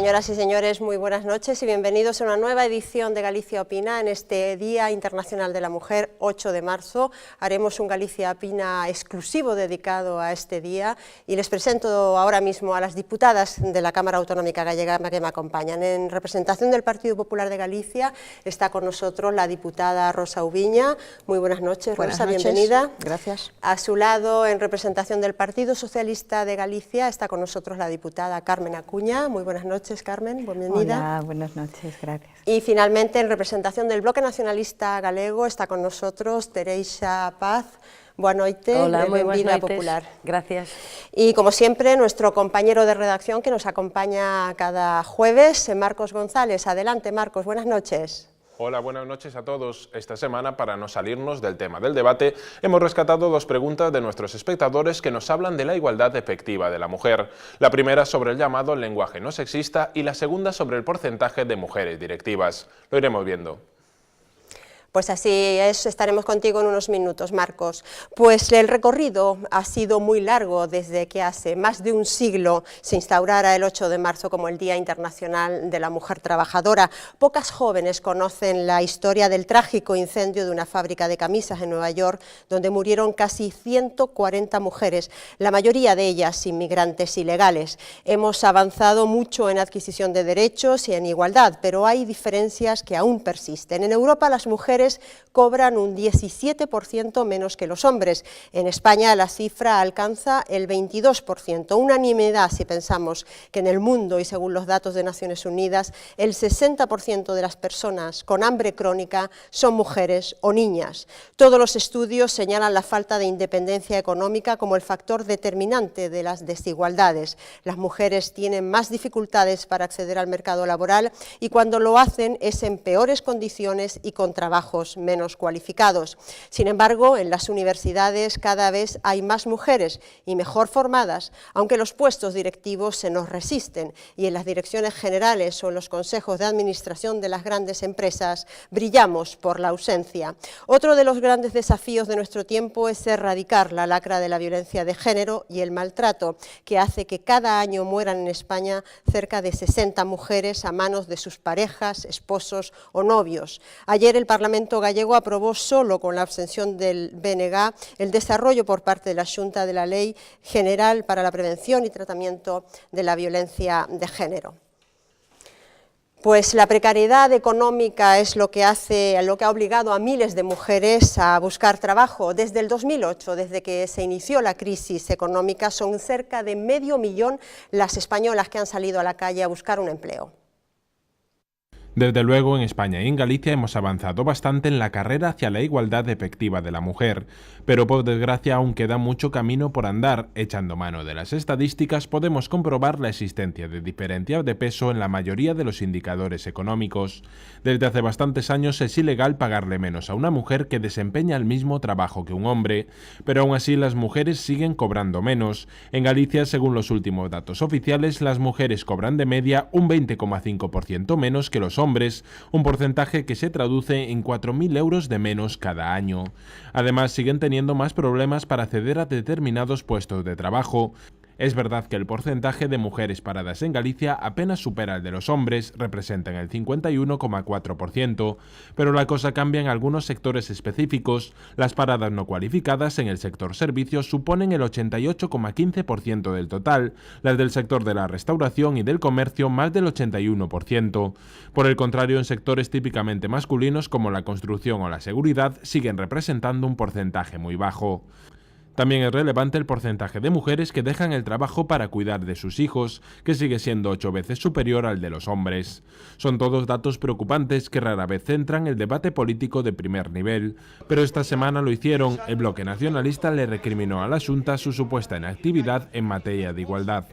Señoras y señores, muy buenas noches y bienvenidos a una nueva edición de Galicia Opina en este Día Internacional de la Mujer, 8 de marzo. Haremos un Galicia Opina exclusivo dedicado a este día y les presento ahora mismo a las diputadas de la Cámara Autonómica Gallega que me acompañan. En representación del Partido Popular de Galicia está con nosotros la diputada Rosa Ubiña. Muy buenas noches, Rosa, bienvenida. Gracias. A su lado, en representación del Partido Socialista de Galicia, está con nosotros la diputada Carmen Acuña. Muy buenas noches, Carmen, bienvenida. Hola, buenas noches, gracias. Y finalmente, en representación del Bloque Nacionalista Galego, está con nosotros Teresa Paz. Boa noite, hola, muy buenas noches. Popular. Gracias. Y como siempre, nuestro compañero de redacción que nos acompaña cada jueves, Marcos González. Adelante, Marcos, buenas noches. Hola, buenas noches a todos. Esta semana, para no salirnos del tema del debate, hemos rescatado dos preguntas de nuestros espectadores que nos hablan de la igualdad efectiva de la mujer. La primera sobre el llamado lenguaje no sexista y la segunda sobre el porcentaje de mujeres directivas. Lo iremos viendo. Pues así es, estaremos contigo en unos minutos, Marcos. Pues el recorrido ha sido muy largo desde que hace más de un siglo se instaurara el 8 de marzo como el Día Internacional de la Mujer Trabajadora. Pocas jóvenes conocen la historia del trágico incendio de una fábrica de camisas en Nueva York, donde murieron casi 140 mujeres, la mayoría de ellas inmigrantes ilegales. Hemos avanzado mucho en adquisición de derechos y en igualdad, pero hay diferencias que aún persisten. En Europa las mujeres cobran un 17% menos que los hombres. En España la cifra alcanza el 22%, unanimidad si pensamos que en el mundo y según los datos de Naciones Unidas el 60% de las personas con hambre crónica son mujeres o niñas. Todos los estudios señalan la falta de independencia económica como el factor determinante de las desigualdades. Las mujeres tienen más dificultades para acceder al mercado laboral y cuando lo hacen es en peores condiciones y con trabajos menos cualificados. Sin embargo, en las universidades cada vez hay más mujeres y mejor formadas, aunque los puestos directivos se nos resisten y en las direcciones generales o en los consejos de administración de las grandes empresas brillamos por la ausencia. Otro de los grandes desafíos de nuestro tiempo es erradicar la lacra de la violencia de género y el maltrato, que hace que cada año mueran en España cerca de 60 mujeres a manos de sus parejas, esposos o novios. Ayer el Parlamento gallego aprobó solo con la abstención del BNG el desarrollo por parte de la Xunta de la Ley General para la Prevención y Tratamiento de la Violencia de Género. Pues la precariedad económica es lo que ha obligado a miles de mujeres a buscar trabajo. Desde el 2008, desde que se inició la crisis económica, son cerca de 500.000 las españolas que han salido a la calle a buscar un empleo. Desde luego, en España y en Galicia hemos avanzado bastante en la carrera hacia la igualdad efectiva de la mujer, pero por desgracia aún queda mucho camino por andar. Echando mano de las estadísticas podemos comprobar la existencia de diferencias de peso en la mayoría de los indicadores económicos. Desde hace bastantes años es ilegal pagarle menos a una mujer que desempeña el mismo trabajo que un hombre, pero aún así las mujeres siguen cobrando menos. En Galicia, según los últimos datos oficiales, las mujeres cobran de media un 20,5% menos que los hombres, un porcentaje que se traduce en 4.000 euros de menos cada año. Además, siguen teniendo más problemas para acceder a determinados puestos de trabajo. Es verdad que el porcentaje de mujeres paradas en Galicia apenas supera el de los hombres, representan el 51,4%, pero la cosa cambia en algunos sectores específicos. Las paradas no cualificadas en el sector servicios suponen el 88,15% del total, las del sector de la restauración y del comercio más del 81%. Por el contrario, en sectores típicamente masculinos como la construcción o la seguridad siguen representando un porcentaje muy bajo. También es relevante el porcentaje de mujeres que dejan el trabajo para cuidar de sus hijos, que sigue siendo 8 veces superior al de los hombres. Son todos datos preocupantes que rara vez centran el debate político de primer nivel, pero esta semana lo hicieron. El Bloque Nacionalista le recriminó a la Xunta su supuesta inactividad en materia de igualdad.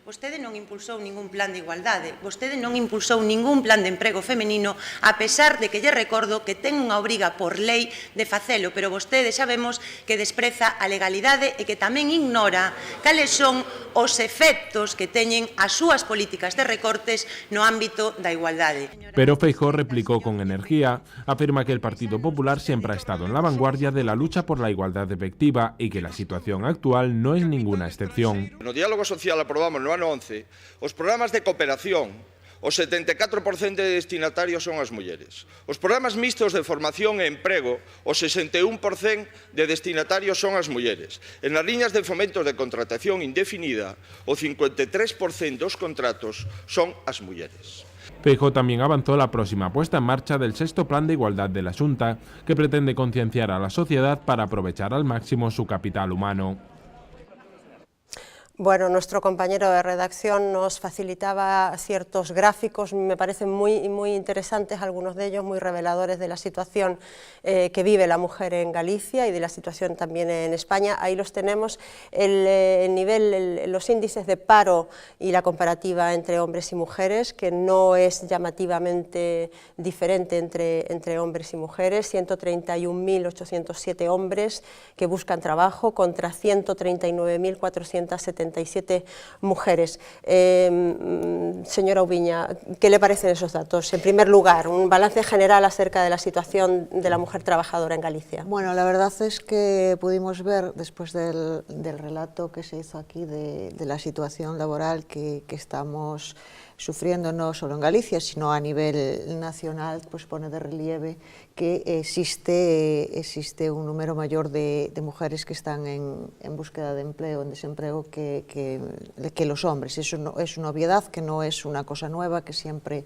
Vostede non impulsou ningún plan de igualdade, vostede non impulsou ningún plan de emprego femenino, a pesar de que lle recordo que ten unha obriga por lei de facelo, pero vostede sabemos que despreza a legalidade e que tamén ignora cales son os efectos que teñen as súas políticas de recortes no ámbito da igualdade. Pero Feijóo replicó con energía, afirma que el Partido Popular siempre ha estado en la vanguardia de la lucha por la igualdad efectiva y que la situación actual no es ninguna excepción. No diálogo social aprobamos no ano 11 os programas de cooperación, o 74% de destinatarios son as mulleres. Os programas mixtos de formación e emprego, o 61% de destinatarios son as mulleres. En as liñas de fomentos de contratación indefinida, o 53% dos contratos son as mulleres. Feijóo también avanzó la próxima puesta en marcha del 6º Plan de Igualdad de la Xunta, que pretende concienciar a la sociedad para aprovechar al máximo su capital humano. Bueno, nuestro compañero de redacción nos facilitaba ciertos gráficos, me parecen muy interesantes, algunos de ellos muy reveladores de la situación que vive la mujer en Galicia y de la situación también en España. Ahí los tenemos, el nivel, los índices de paro y la comparativa entre hombres y mujeres, que no es llamativamente diferente entre hombres y mujeres, 131.807 hombres que buscan trabajo contra 139.477 mujeres. Señora Ubiña, ¿qué le parecen esos datos? En primer lugar, un balance general acerca de la situación de la mujer trabajadora en Galicia. Bueno, la verdad es que pudimos ver, después del relato que se hizo aquí de la situación laboral que estamos sufriendo no solo en Galicia, sino a nivel nacional, pues pone de relieve que existe un número mayor de mujeres que están en búsqueda de empleo, en desempleo, que los hombres. Eso no, es una obviedad, que no es una cosa nueva, que siempre,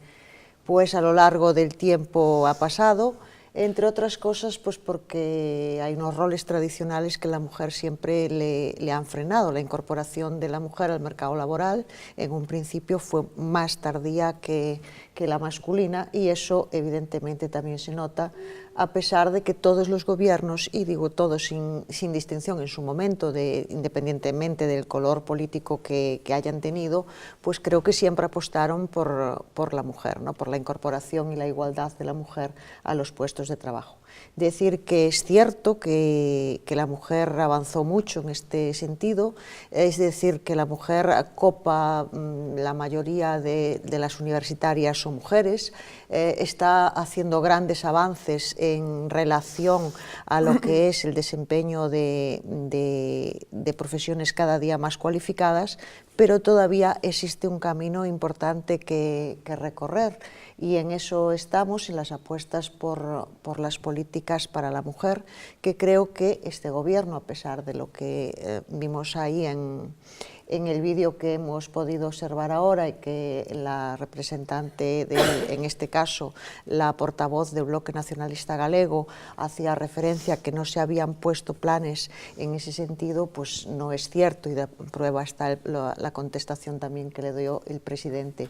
pues a lo largo del tiempo ha pasado, entre otras cosas, pues porque hay unos roles tradicionales que la mujer siempre le han frenado. La incorporación de la mujer al mercado laboral en un principio fue más tardía que la masculina, y eso evidentemente también se nota, a pesar de que todos los gobiernos, y digo todos sin distinción en su momento, independientemente del color político que hayan tenido, pues creo que siempre apostaron por la mujer, ¿no? Por la incorporación y la igualdad de la mujer a los puestos de trabajo. Decir que es cierto que la mujer avanzó mucho en este sentido, es decir, que la mujer copa la mayoría de las universitarias son mujeres, está haciendo grandes avances en relación a lo que es el desempeño de profesiones cada día más cualificadas, pero todavía existe un camino importante que recorrer, y en eso estamos, en las apuestas por las políticas para la mujer, que creo que este gobierno, a pesar de lo que vimos ahí en el vídeo que hemos podido observar ahora, y que la representante, en este caso la portavoz del Bloque Nacionalista Galego, hacía referencia a que no se habían puesto planes en ese sentido, pues no es cierto, y de prueba está la contestación también que le dio el presidente.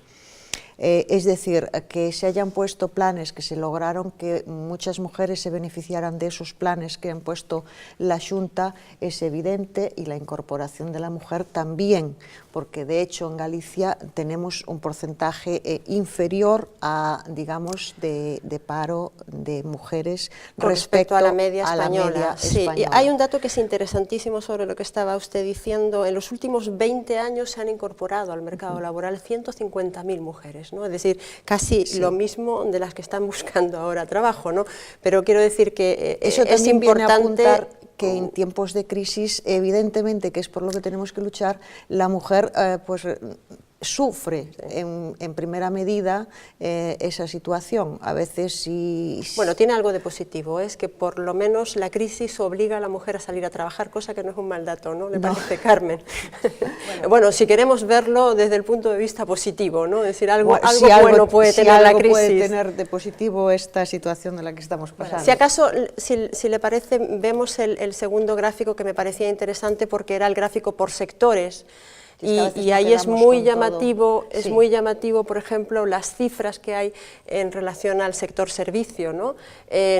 Es decir, que se hayan puesto planes, que se lograron que muchas mujeres se beneficiaran de esos planes que han puesto la Xunta, es evidente, y la incorporación de la mujer también, porque de hecho en Galicia tenemos un porcentaje inferior a, digamos, de paro de mujeres respecto a la media española. Sí, hay un dato que es interesantísimo sobre lo que estaba usted diciendo. En los últimos 20 años se han incorporado al mercado laboral 150.000 mujeres, ¿no? Es decir, casi lo mismo de las que están buscando ahora trabajo, ¿no? Pero quiero decir que eso es importante que en tiempos de crisis, evidentemente, que es por lo que tenemos que luchar, la mujer pues sufre en primera medida esa situación. A veces sí... Bueno, tiene algo de positivo, es que por lo menos la crisis obliga a la mujer a salir a trabajar, cosa que no es un mal dato, ¿no? ¿Le parece, Carmen? Bueno, si queremos verlo desde el punto de vista positivo, ¿no? Es decir, algo bueno puede tener la crisis. Puede tener de positivo esta situación de la que estamos pasando. Si acaso, si le parece, vemos el segundo gráfico, que me parecía interesante porque era el gráfico por sectores. Y ahí es muy llamativo, muy llamativo, por ejemplo, las cifras que hay en relación al sector servicio, ¿no?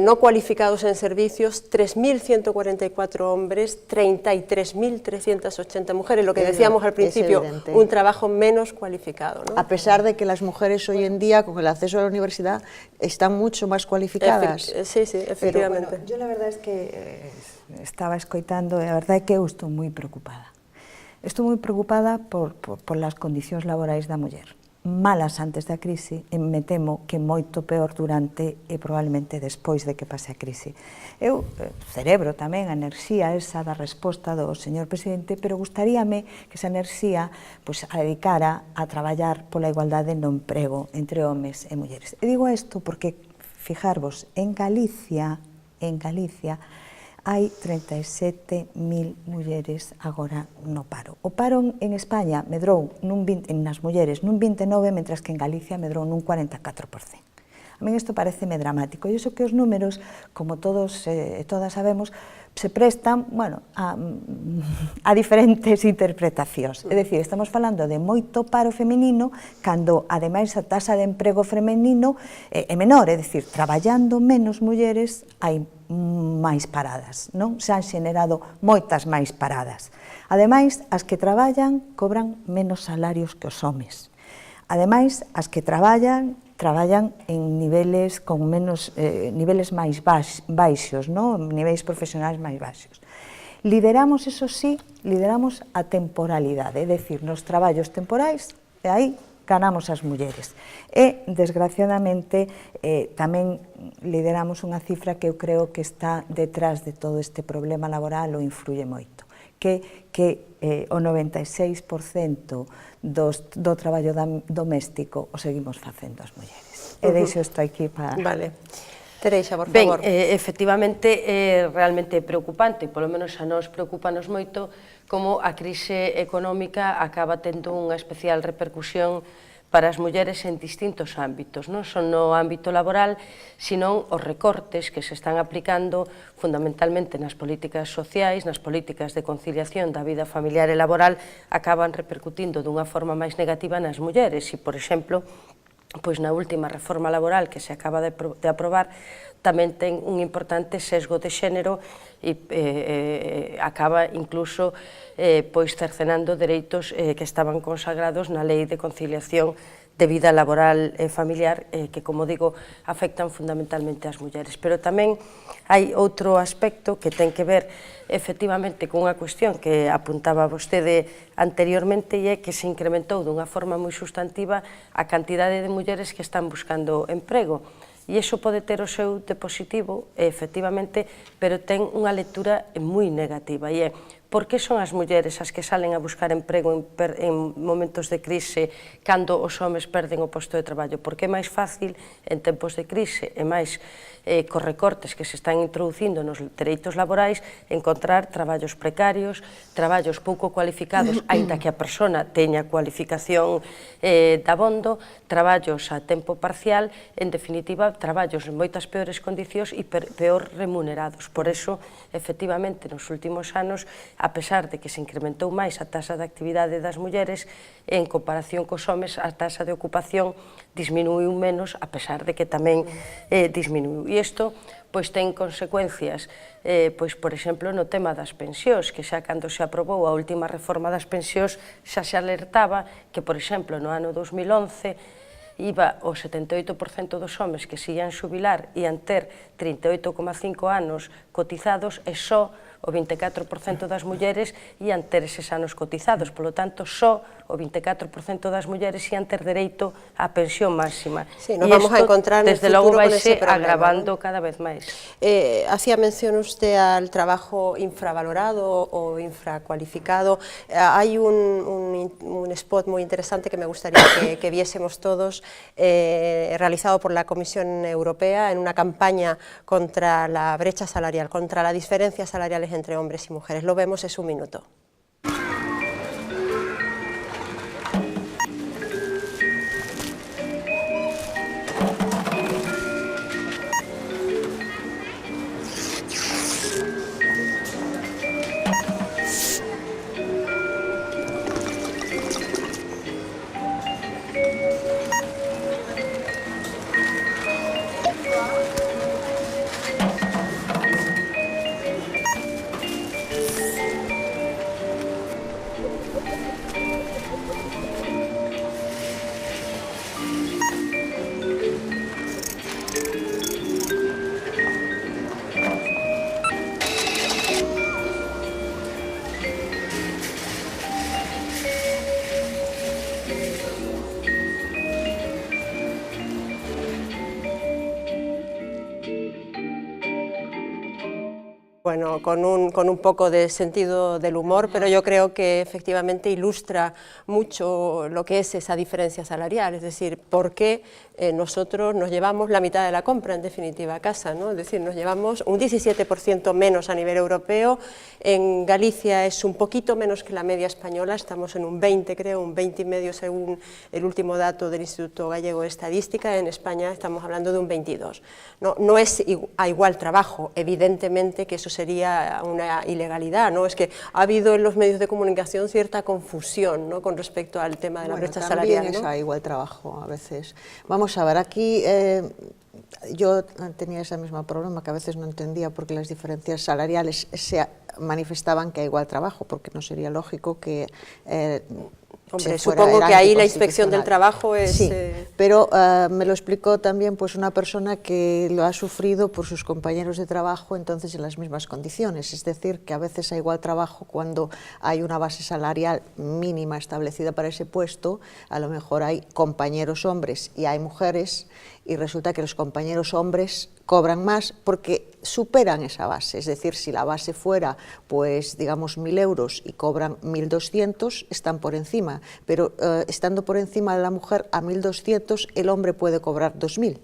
No cualificados en servicios, 3.144 hombres, 33.380 mujeres, lo que decíamos al principio, un trabajo menos cualificado, ¿no? A pesar de que las mujeres hoy en día, con el acceso a la universidad, están mucho más cualificadas. Sí, efectivamente. Pero, bueno, yo la verdad es que estaba escoitando e a verdade é que eu estou moi preocupada. Estou moi preocupada por as condicións laborais da muller. Malas antes da crise, e me temo que moito peor durante e probablemente despois de que pase a crise. Eu celebro tamén a enerxía esa da resposta do señor presidente, pero gustaríame que esa enerxía a dedicara a traballar pola igualdade no emprego entre homes e mulleres. E digo isto porque, fijarvos, en Galicia hai 37.000 mulleres agora no paro. O paro en España medrou nas mulleres nun 29%, mentras que en Galicia medrou nun 44%. A min isto pareceme dramático, e iso que os números, como todos e todas sabemos, se prestan, bueno, a diferentes interpretacións. É dicir, estamos falando de moito paro feminino, cando, ademais, a taxa de emprego feminino é menor, é dicir, traballando menos mulleres, hai máis paradas, non? Se han xenerado moitas máis paradas. Ademais, as que traballan cobran menos salarios que os homes. Ademais, as que traballan en niveles con menos niveles máis baixos, non? Niveis profesionais máis baixos. Lideramos, eso sí, lideramos a temporalidade, é dicir, nos traballos temporais, e aí ganamos as mulleres. E, desgraciadamente, tamén lideramos unha cifra que eu creo que está detrás de todo este problema laboral ou influye moito, que o 96% do traballo doméstico o seguimos facendo as mulleres. E deixo isto aquí para... Vale. Tereixa, por favor. Efectivamente, é realmente preocupante, polo menos a nós preocupanos moito, como a crise económica acaba tendo unha especial repercusión para as mulleres en distintos ámbitos, non só no ámbito laboral, sino os recortes que se están aplicando fundamentalmente nas políticas sociais, nas políticas de conciliación da vida familiar e laboral, acaban repercutindo dunha forma máis negativa nas mulleres. E, por exemplo, pois na última reforma laboral que se acaba de aprobar, tamén ten un importante sesgo de xénero e acaba incluso cercenando dereitos que estaban consagrados na Lei de Conciliación de Vida Laboral e Familiar, que, como digo, afectan fundamentalmente ás mulleres. Pero tamén hai outro aspecto que ten que ver efectivamente con unha cuestión que apuntaba vostede anteriormente, e é que se incrementou dunha forma moi sustantiva a cantidade de mulleres que están buscando emprego. E iso pode ter o seu de positivo, efectivamente, pero ten unha lectura moi negativa, e é por que son as mulleres as que salen a buscar emprego en momentos de crise cando os homes perden o posto de traballo? Porque é máis fácil en tempos de crise e máis cos recortes que se están introducindo nos dereitos laborais encontrar traballos precarios, traballos pouco cualificados, aínda que a persona teña cualificación dabondo, traballos a tempo parcial, en definitiva, traballos en moitas peores condicións e peor remunerados. Por eso, efectivamente, nos últimos anos, a pesar de que se incrementou máis a taxa de actividade das mulleres, en comparación cos homes, a taxa de ocupación disminuiu menos, a pesar de que tamén disminuiu. E isto ten consecuencias, por exemplo, no tema das pensións, que xa cando se aprobou a última reforma das pensións xa se alertaba que, por exemplo, no ano 2011, iba o 78% dos homes que se ian xubilar ian ter 38,5 anos cotizados e só o 24% das mulleres ian ter eses anos cotizados, polo tanto, só o 24% das mulleres ian ter dereito á pensión máxima. Sí, nos vamos a encontrar en el desde logo futuro con vaise ese problema, agravando ¿no? cada vez máis. Hacía mención usted al trabajo infravalorado o infracualificado. Hay un spot muy interesante que me gustaría que viésemos todos, realizado por la Comisión Europea en una campaña contra la brecha salarial, contra las diferencias salariales entre hombres y mujeres. Lo vemos, es un minuto. Bueno, con un poco de sentido del humor, pero yo creo que efectivamente ilustra mucho lo que es esa diferencia salarial, es decir, por qué nosotros nos llevamos la mitad de la compra, en definitiva, a casa, ¿no? Es decir, nos llevamos un 17% menos a nivel europeo, en Galicia es un poquito menos que la media española, estamos en un 20, creo, un 20,5 según el último dato del Instituto Gallego de Estadística, en España estamos hablando de un 22. No es a igual trabajo, evidentemente que eso sería una ilegalidad, ¿no? Es que ha habido en los medios de comunicación cierta confusión, ¿no?, con respecto al tema de la brecha salarial, ¿no? También es a igual trabajo a veces. Vamos a ver, aquí yo tenía ese mismo problema que a veces no entendía porque las diferencias salariales se manifestaban que a igual trabajo, porque no sería lógico que Hombre, supongo que ahí la inspección del trabajo es... Sí, pero me lo explicó también pues una persona que lo ha sufrido por sus compañeros de trabajo, entonces en las mismas condiciones, es decir, que a veces a igual trabajo cuando hay una base salarial mínima establecida para ese puesto, a lo mejor hay compañeros hombres y hay mujeres, y resulta que los compañeros hombres cobran más porque superan esa base, es decir, si la base fuera, pues digamos 1.000 euros y cobran 1.200, están por encima, pero estando por encima de la mujer a 1.200, el hombre puede cobrar 2.000,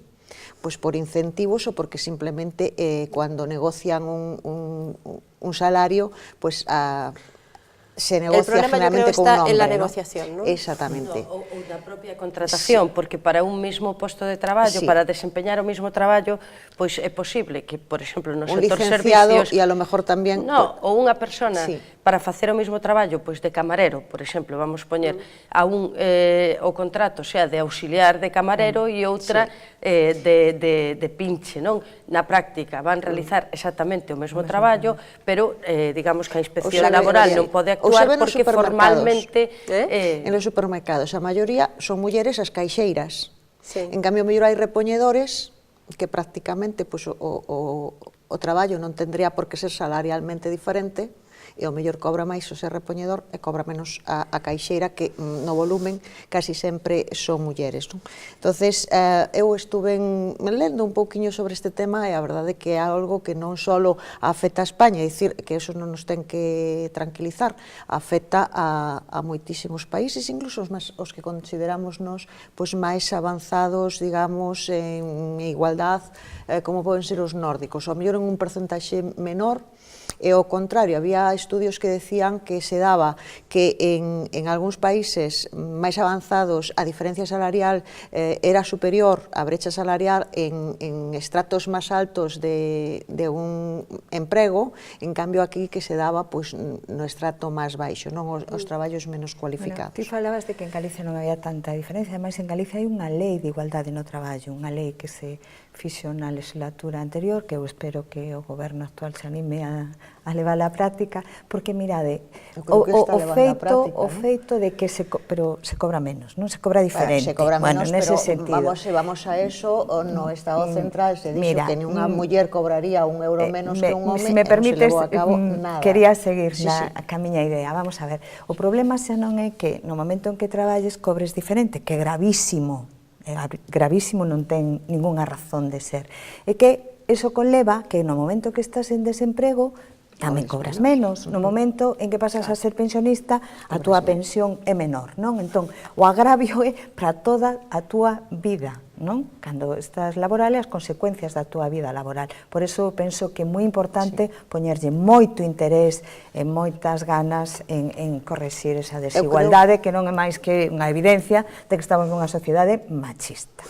pues por incentivos o porque simplemente cuando negocian un salario, pues se negocia generalmente con un hombre, en la ¿no? negociación, ¿no? Exactamente. Ou da propia contratación, sí, porque para un mismo posto de traballo, sí, para desempeñar o mismo traballo, pois é posible que, por exemplo, no sector licenciado servicios... e a lo mejor tamén... No, ou unha persona, sí, para facer o mesmo traballo, pois de camarero, por exemplo, vamos poñer a o contrato sea de auxiliar de camarero e outra de pinche, non? Na práctica van realizar exactamente o mesmo traballo, pero digamos que a inspección laboral non pode actuar porque formalmente... En los supermercados a maioría son mulleres as caixeiras, sí, en cambio mellor hai repoñedores que prácticamente pues, o traballo non tendría por que ser salarialmente diferente, e o mellor cobra máis o ser repoñedor e cobra menos a caixeira, que no volumen casi sempre son mulleres, non? Entonces, eu estuve lendo un pouquiño sobre este tema e a verdade que é algo que non só afecta a España, é dicir, que eso non nos ten que tranquilizar, afecta a moitísimos países, incluso os que consideramos nos pues, máis avanzados, digamos, en igualdad, como poden ser os nórdicos, ao mellor en un porcentaxe menor. E ao contrario, había estudios que decían que se daba que en algúns países máis avanzados a diferencia salarial era superior á brecha salarial en estratos máis altos de un emprego, en cambio aquí que se daba pues, no estrato máis baixo, non os traballos menos cualificados. Bueno, ti falabas de que en Galicia non había tanta diferencia, ademais en Galicia hai unha lei de igualdade no traballo, unha lei que se fixo na legislatura anterior, que eu espero que o goberno actual se anime a levar á práctica, porque mirade, Eu creo que está levando a práctica, o feito de que pero se cobra menos, non se cobra diferente. Se cobra menos, nese pero sentido. vamos a eso, no Estado Central se dixo Mira, que nunha muller cobraría €1 menos que un home, se me permites, non se levou a cabo nada. quería seguir Sí, sí. a camiña idea. Vamos a ver, o problema xa non é que no momento en que traballes cobres diferente, que é gravísimo, non ten ningunha razón de ser. É que eso conleva que no momento que estás en desemprego tamén cobras menos. No momento en que pasas a ser pensionista, a túa pensión é menor, non? Entón, o agravio é para toda a túa vida, non? Cando estás laboral e as consecuencias da túa vida laboral. Por eso penso que é moi importante poñerlle moito interés e moitas ganas en correxir esa desigualdade que non é máis que unha evidencia de que estamos nunha sociedade machista.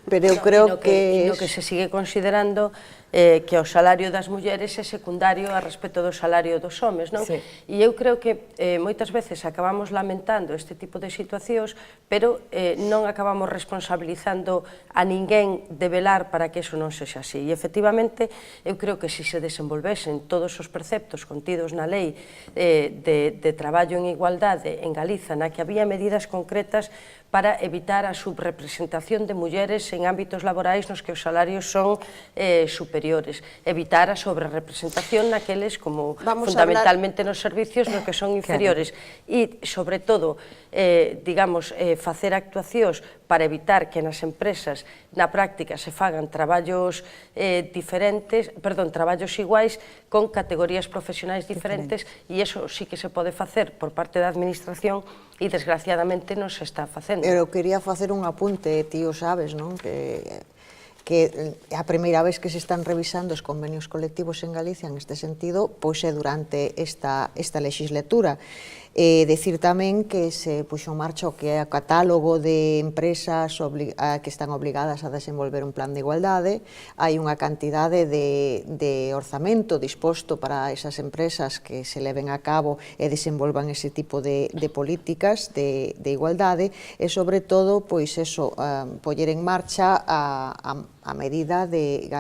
Pero eu creo que... No que se sigue considerando que o salario das mulleres é secundario a respecto do salario dos homes, non? Sí. E eu creo que moitas veces acabamos lamentando este tipo de situacións, pero non acabamos responsabilizando a ninguén de velar para que eso non sexa así. E, efectivamente, eu creo que se desenvolvesen todos os preceptos contidos na lei de traballo en igualdade en Galiza, na que había medidas concretas para evitar a subrepresentación de mulleres en ámbitos laborais nos que os salarios son superiores, evitar a sobrerepresentación naqueles como fundamentalmente nos servicios nos que son inferiores e, sobre todo, digamos, facer actuacións para evitar que nas empresas na práctica se fagan traballos diferentes, perdón, traballos iguais con categorías profesionais diferentes e iso sí que se pode facer por parte da administración e desgraciadamente non se está facendo. Eu quería facer un apunte, ti o sabes, non? Que a primeira vez que se están revisando os convenios colectivos en Galicia en este sentido, pois é durante esta legislatura. Decir tamén que se puxo en marcha o que é o catálogo de empresas que están obligadas a desenvolver un plan de igualdade. Hai unha cantidade de orzamento disposto para esas empresas que se leven a cabo e desenvolvan ese tipo de políticas de igualdade e, sobre todo, pois eso, poñer en marcha a medida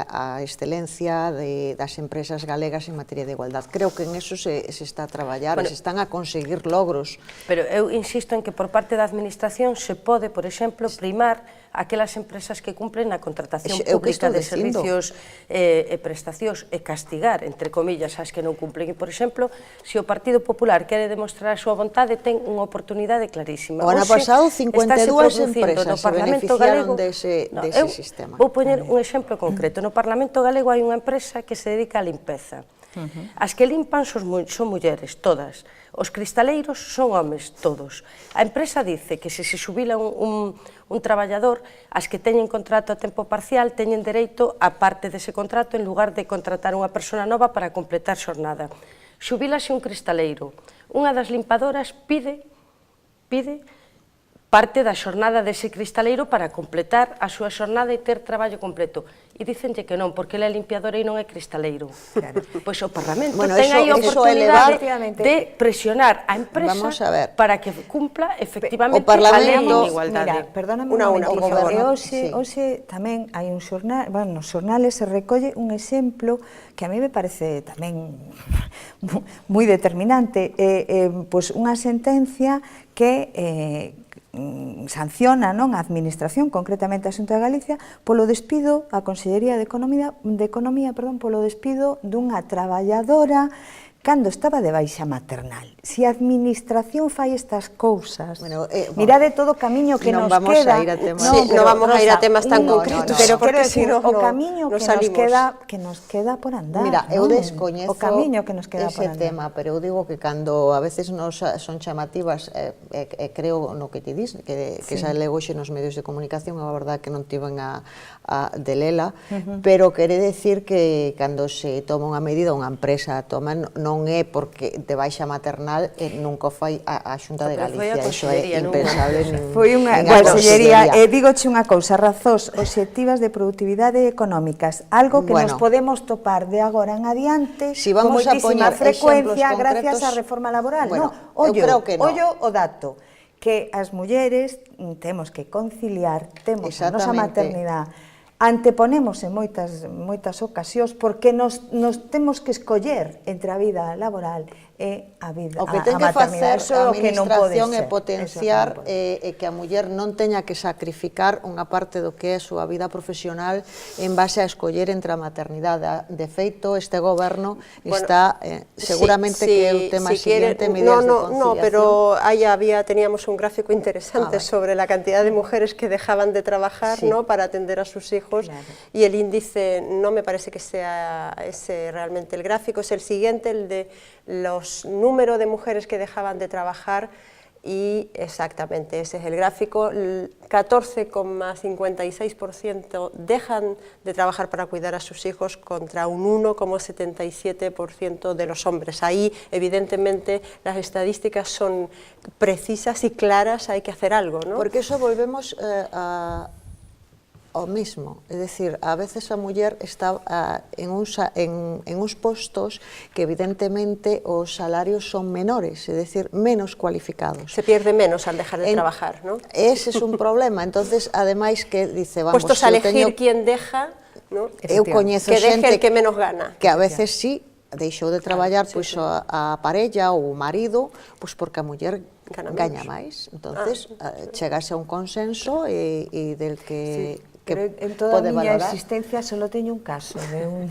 a excelencia das empresas galegas en materia de igualdade. Creo que en eso se está a traballar, se están a conseguir logros. Pero eu insisto en que por parte da administración se pode, por exemplo, primar aquelas empresas que cumplen a contratación pública de servicios e prestacións e castigar, entre comillas, as que non cumplen. E, por exemplo, se o Partido Popular quere demostrar a súa vontade, ten unha oportunidade clarísima. O ano pasado, 52 empresas se beneficiaron dese sistema. Vou poñer un exemplo concreto. No Parlamento Galego hai unha empresa que se dedica á limpeza. As que limpan son mulleres, todas. Os cristaleiros son homes, todos. A empresa dice que se xubila un traballador, as que teñen contrato a tempo parcial teñen dereito a parte dese contrato en lugar de contratar unha persona nova para completar xornada. Xubílase un cristaleiro. Unha das limpadoras pide parte da xornada dese cristaleiro para completar a súa xornada e ter traballo completo. E dicenlle que non, porque ele é limpiadora e non é cristaleiro. Pois o Parlamento ten aí a oportunidade de presionar a empresa para que cumpla efectivamente a lei en igualdade. Mira, perdóname un momentito, hoxe tamén hai un xornal, nos xornales se recolle un exemplo que a mí me parece tamén moi determinante, pois unha sentencia que sanciona a Administración, concretamente a Xunta de Galicia, polo despido, a Consellería de Economía, polo despido dunha traballadora cando estaba de baixa maternal. Se a Administración fai estas cousas, mirade todo o camiño que nos queda... Non vamos a ir a temas tan concretos, pero quero decir, o camiño que nos queda por andar. Mira, eu descoñezo ese tema, pero eu digo que cando a veces son chamativas, creo no que te dis, que xa lego hoxe nos medios de comunicación, a verdade que non tiven de lela, pero quere decir que cando se toma unha medida, unha empresa toma, non é porque de baixa maternal nunca foi a Xunta de Galicia, iso é impensable. Foi unha consellería, e dígoche unha cousa, razóns obxectivas de produtividade económicas, algo que nos podemos topar de agora en adiante con moitísima frecuencia gracias á reforma laboral. Ollo o dato, que as mulleres temos que conciliar, temos a nosa maternidade, anteponemos en moitas ocasións porque nos temos que escoller entre a vida laboral é a vida, o que ten que facer a administración é potenciar que a muller non teña que sacrificar unha parte do que é a súa vida profesional en base a escoller entre a maternidade. De feito, este goberno está seguramente que é o tema siguiente, medidas de conciliación. No, pero teníamos un gráfico interesante sobre la cantidad de mujeres que dejaban de trabajar para atender a sus hijos, y el índice no me parece que sea ese realmente el gráfico, es el siguiente, el de los números de mujeres que dejaban de trabajar, y exactamente ese es el gráfico. 14,56% dejan de trabajar para cuidar a sus hijos contra un 1,77% de los hombres. Ahí evidentemente las estadísticas son precisas y claras, hay que hacer algo, ¿no? Porque eso volvemos ao mismo, é dicir, a veces a muller está en uns postos que evidentemente os salarios son menores, é dicir, menos cualificados. Se pierde menos al dejar de trabajar, ¿no? Ese es un problema, entonces, ademais que dice, vamos, puestos a elegir quién deja, ¿no? Eu coñezo que xente deje el que menos gana. Que a veces sí, deixou de traballar pois a parella ou o marido, pois porque a muller gaña máis. Entonces, chegase a un consenso e del que en toda a miña existencia solo teño un caso de un...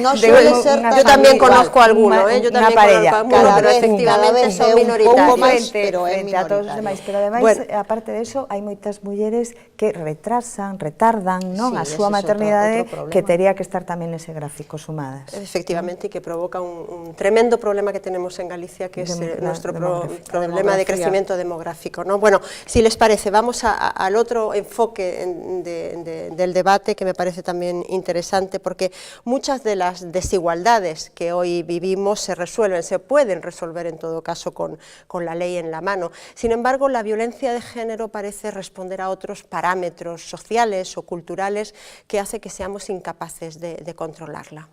No suele ser yo también conozco alguno, yo también conozco alguno, pero efectivamente son minoritarios, pero é frente a todos os demais. Pero ademais, aparte de eso, hai moitas mulleres que retardan a súa maternidade, que tería que estar tamén nese gráfico sumadas. Efectivamente, y que provoca un tremendo problema que tenemos en Galicia, que es nuestro problema de crecimiento demográfico, ¿no? Bueno, si les parece, vamos al otro enfoque del debate, que me parece también interesante, porque muchas de las desigualdades que hoy vivimos se pueden resolver en todo caso con la ley en la mano. Sin embargo, la violencia de género parece responder a otros parámetros sociales o culturales que hace que seamos incapaces de controlarla.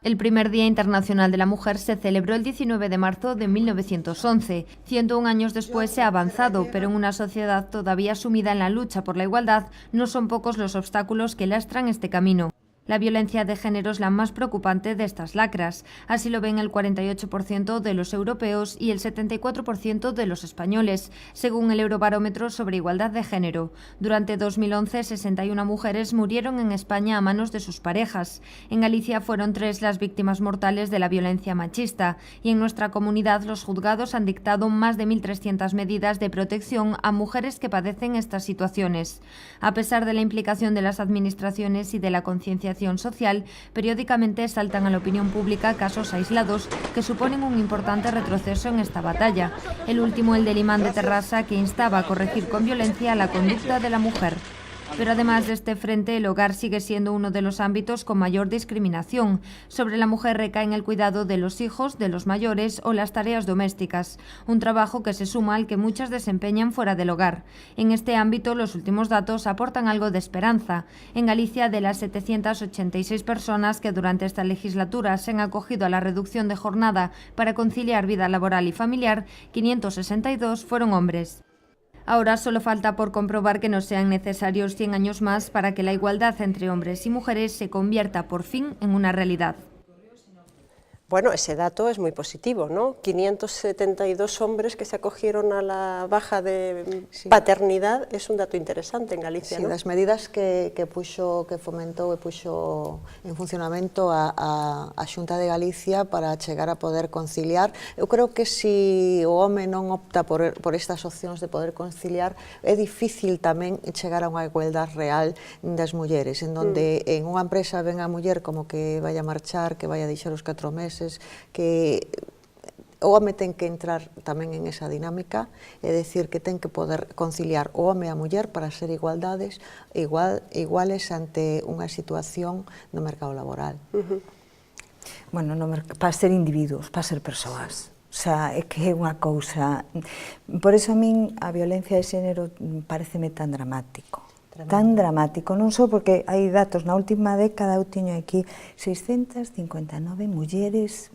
El primer Día Internacional de la Mujer se celebró el 19 de marzo de 1911. 101 años después se ha avanzado, pero en una sociedad todavía sumida en la lucha por la igualdad, no son pocos los obstáculos que lastran este camino. La violencia de género es la más preocupante de estas lacras. Así lo ven el 48% de los europeos y el 74% de los españoles, según el Eurobarómetro sobre igualdad de género. Durante 2011, 61 mujeres murieron en España a manos de sus parejas. En Galicia fueron 3 las víctimas mortales de la violencia machista, y en nuestra comunidad los juzgados han dictado más de 1.300 medidas de protección a mujeres que padecen estas situaciones. A pesar de la implicación de las administraciones y de la concienciación social, periódicamente saltan a la opinión pública casos aislados que suponen un importante retroceso en esta batalla. El último, el del imán de Terrassa, que instaba a corregir con violencia la conducta de la mujer. Pero además de este frente, el hogar sigue siendo uno de los ámbitos con mayor discriminación. Sobre la mujer recaen el cuidado de los hijos, de los mayores o las tareas domésticas, un trabajo que se suma al que muchas desempeñan fuera del hogar. En este ámbito, los últimos datos aportan algo de esperanza. En Galicia, de las 786 personas que durante esta legislatura se han acogido a la reducción de jornada para conciliar vida laboral y familiar, 562 fueron hombres. Ahora solo falta por comprobar que no sean necesarios 100 años más para que la igualdad entre hombres y mujeres se convierta por fin en una realidad. Bueno, ese dato es muy positivo, ¿no? 572 hombres que se acogieron a la baja de paternidad, es un dato interesante en Galicia, ¿no? Sí, das medidas que fomentou e puxo en funcionamento a Xunta de Galicia para chegar a poder conciliar. Eu creo que se o home non opta por estas opcións de poder conciliar, é difícil tamén chegar a unha igualdade real das mulleres, en donde en unha empresa ven a muller como que vai a marchar, que vai a deixar os 4 meses, que o home ten que entrar tamén en esa dinámica, é dicir, que ten que poder conciliar o home e a muller para ser iguales ante unha situación no mercado laboral. Bueno, para ser individuos, para ser persoas. O sea, é que é unha cousa... Por eso a min a violencia de xénero pareceme tan dramático. Tan dramático, non só porque hai datos, na última década eu tiño aquí 659 mulleres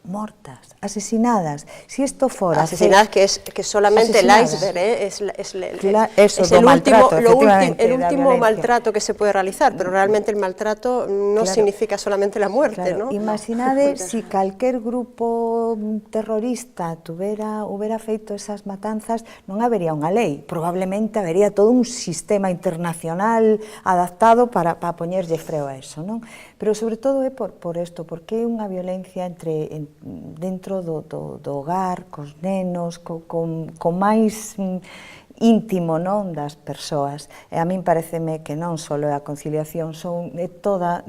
mortas, asesinadas. Si esto fuera... Asesinadas, que es solamente el iceberg, es el último maltrato que se puede realizar, pero realmente el maltrato no significa solamente la muerte, ¿no? Imaginade si calquer grupo terrorista hubiera feito esas matanzas, non habería unha lei, probablemente habería todo un sistema internacional adaptado para poñerlle freo a eso, non? Pero sobre todo é por isto, porque é unha violencia dentro do hogar, cos nenos, con máis íntimo, non, das persoas. E a min pareceme que non só é a conciliación, é toda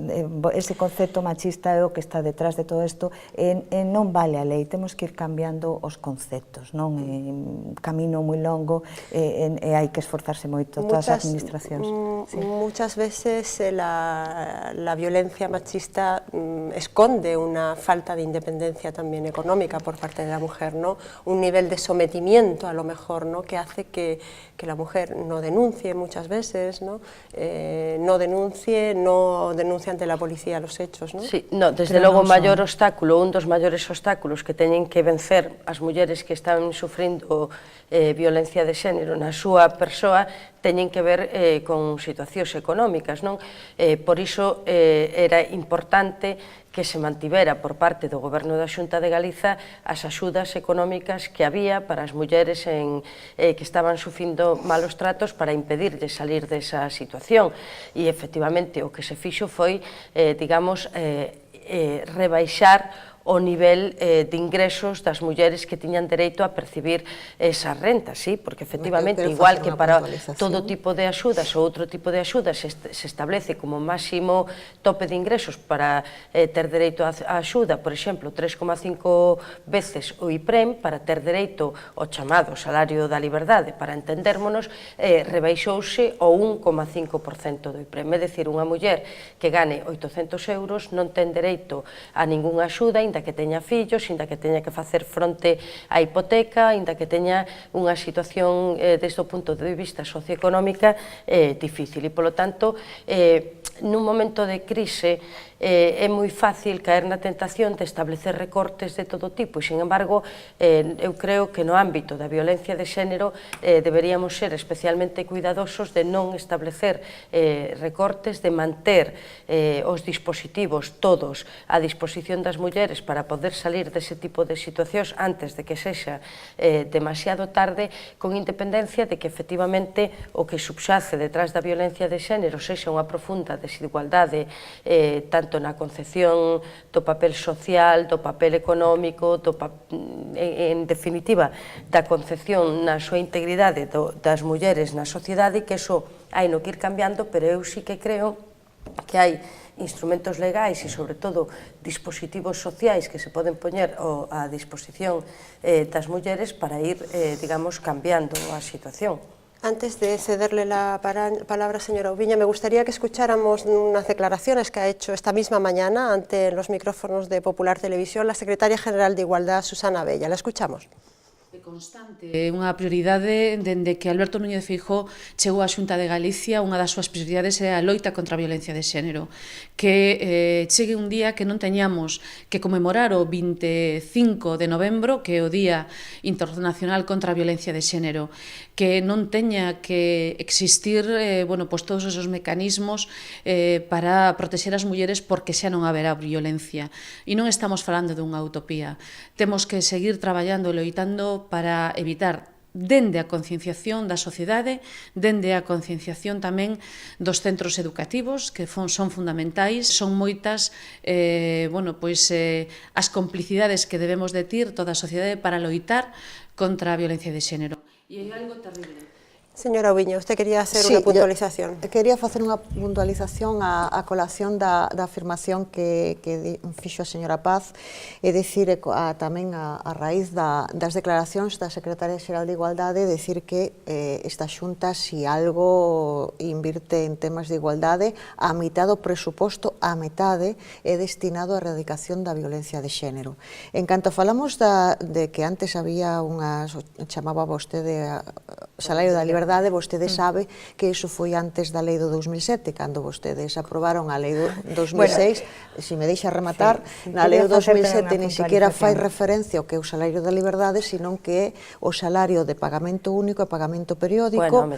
ese concepto machista é o que está detrás de todo isto, e non vale a lei, temos que ir cambiando os conceptos, non? É un camino moi longo e hai que esforzarse moito todas as administracións. Muchas veces la violencia machista esconde una falta de independencia también económica por parte de la mujer, ¿no? Un nivel de sometimiento a lo mejor, ¿no? Que hace que la mujer no denuncie muchas veces, ¿no? No denuncie ante la policía los hechos, ¿no? Sí, no, desde logo o maior obstáculo, un dos maiores obstáculos que teñen que vencer as mulleres que están sufrindo violencia de xénero na súa persoa teñen que ver con situacións económicas, non? Por iso era importante que se mantivera por parte do Goberno da Xunta de Galiza as axudas económicas que había para as mulleres que estaban sufrindo malos tratos para impedirles salir desa situación. E, efectivamente, o que se fixo foi, digamos, rebaixar o nivel de ingresos das mulleres que tiñan dereito a percibir esas rentas, sí, porque efectivamente, igual que para todo tipo de axudas ou outro tipo de axudas se establece como máximo tope de ingresos para ter dereito a axuda, por exemplo, 3,5 veces o IPREM, para ter dereito ao chamado salario da liberdade, para entendérmonos, rebaixouse o 1,5% do IPREM, é dicir, unha muller que gane 800 euros non ten dereito a ningunha axuda, inda que teña fillos, inda que teña que facer fronte á hipoteca, inda que teña unha situación desde o punto de vista socioeconómica difícil. E, polo tanto, nun momento de crise é moi fácil caer na tentación de establecer recortes de todo tipo e, sin embargo, eu creo que no ámbito da violencia de xénero deberíamos ser especialmente cuidadosos de non establecer recortes, de manter os dispositivos todos a disposición das mulleres para poder salir dese tipo de situacións antes de que sexa demasiado tarde, con independencia de que efectivamente o que subxace detrás da violencia de xénero sexa unha profunda desigualdade tanto na concepción do papel social, do papel económico, en definitiva, da concepción na súa integridade das mulleres na sociedade, que iso hai no que ir cambiando, pero eu sí que creo que hai instrumentos legais e, sobre todo, dispositivos sociais que se poden poñer á disposición das mulleres para ir, digamos, cambiando a situación. Antes de cederle la palabra, señora Ubiña, me gustaría que escucháramos unas declaraciones que ha hecho esta misma mañana ante los micrófonos de Popular Televisión la secretaria general de Igualdad, Susana Abella. La escuchamos. Constante, unha prioridade dende que Alberto Núñez Feijóo chegou á Xunta de Galicia. Unha das súas prioridades é a loita contra a violencia de xénero, que chegue un día que non teñamos que conmemorar o 25 de novembro, que é o Día Internacional contra a Violencia de Xénero, que non teña que existir todos esos mecanismos para protexer as mulleres, porque xa non haberá violencia. E non estamos falando dunha utopía. Temos que seguir traballando e loitando para evitar, dende a concienciación da sociedade, dende a concienciación tamén dos centros educativos, que son fundamentais. Son moitas as complicidades que debemos de ter toda a sociedade para loitar contra a violencia de xénero. E hai algo terrible. Señora Ubiña, usted quería hacer una puntualización. Quería facer unha puntualización a colación da afirmación que fixo a señora Paz, e dicir tamén a raíz das declaracións da Secretaria Xeral de Igualdade, decir que esta xunta, si algo invirte en temas de igualdade, a mitad do presuposto, a metade, é destinado á erradicación da violencia de xénero. En canto falamos de que antes había chamaba vostede salario da liberdade, liberdade, vostede sabe que iso foi antes da lei do 2007, cando vostedes aprobaron a lei do 2006, se me deixa rematar, na lei do 2007 nin sequera fai referencia ao que é o salario da liberdade, senón que é o salario de pagamento único e pagamento periódico. Bueno,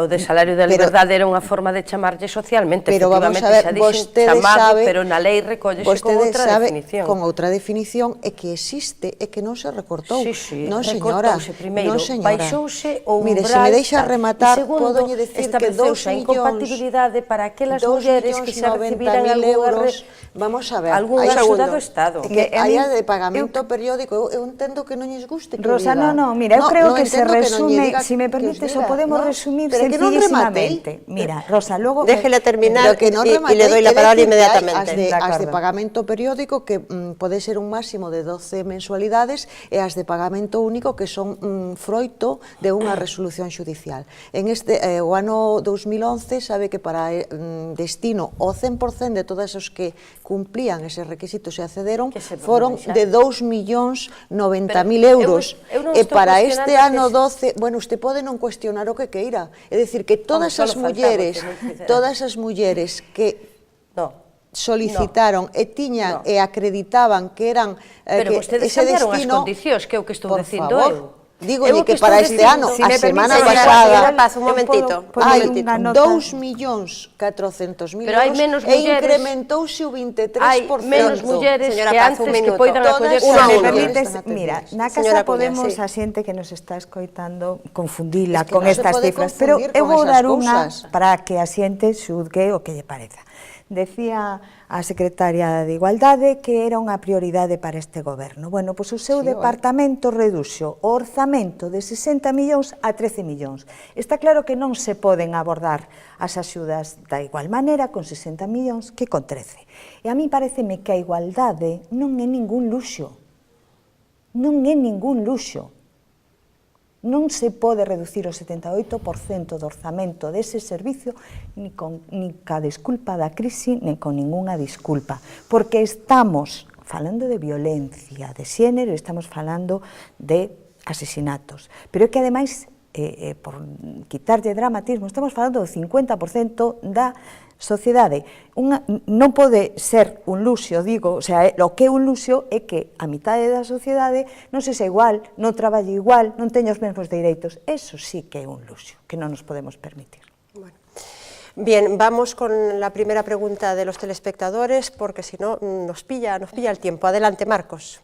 o de salario da liberdade era unha forma de chamarlle socialmente, pero vamos a ver, vostede sabe, pero na lei recollese con outra definición. Con outra definición é que existe, é que non se recortou. Sí, non, señora, primeiro, non, señora. Baixouse o umbral. Mire, se me deixa rematar, segundo, podo decir que 2 millones a incompatibilidade para aquelas mulleres que se recibiran euros, vamos a ver, algunha axuda do Estado. Que haya de pagamento periódico, eu entendo que non lles guste que Rosa, diga. Mira, eu creo que se resume, si me permites, o podemos resumir sencillísimamente. Mira, Rosa, logo... Déjela terminar y le doy la palabra inmediatamente. As de pagamento periódico, que pode ser un máximo de 12 mensualidades, e as de pagamento único, que son froito de unha resolución xudicial. En o ano 2011, sabe que para destino o 100% de todos os que cumplían eses requisitos e accederon, foron de 2.090.000 euros. E para este ano 12, bueno, usted pode non cuestionar o que queira, é dicir, que todas as mulleres que solicitaron e tiñan e acreditaban que eran pero vostedes cambiaron as condicións, que é o que estou dicindo eu. Dígolle que para este ano, a semana pasada, un momentito, hai 2.400.000 euros e incrementouse o 23%. Hai menos mulleres que antes que poidan acollerse. Mira, na Casa Podemos a xente que nos está escoitando confundila con estas cifras, pero eu vou dar unha para que a xente xudgue o que lle pareza. Decía a secretaria de Igualdade que era unha prioridade para este goberno. Bueno, pois o seu departamento reduxo o orzamento de 60 millóns a 13 millóns. Está claro que non se poden abordar as axudas da igual maneira con 60 millóns que con 13. E a mí pareceme que a igualdade non é ningún luxo. Non é ningún luxo. Non se pode reducir o 78% do orzamento dese servicio ni ca desculpa da crise, nin con ningunha disculpa, porque estamos falando de violencia de xénero, estamos falando de asesinatos, pero é que ademais, por quitarlle dramatismo, estamos falando do 50% da sociedade. Non pode ser un luxo, digo, o sea, o que é un luxo é que a mitade da sociedade non sexa igual, non traballe igual, non teña os mesmos dereitos. Eso sí que é un luxo, que non nos podemos permitir. Bueno. Bien, vamos con la primera pregunta de los telespectadores, porque si no nos pilla el tiempo. Adelante, Marcos.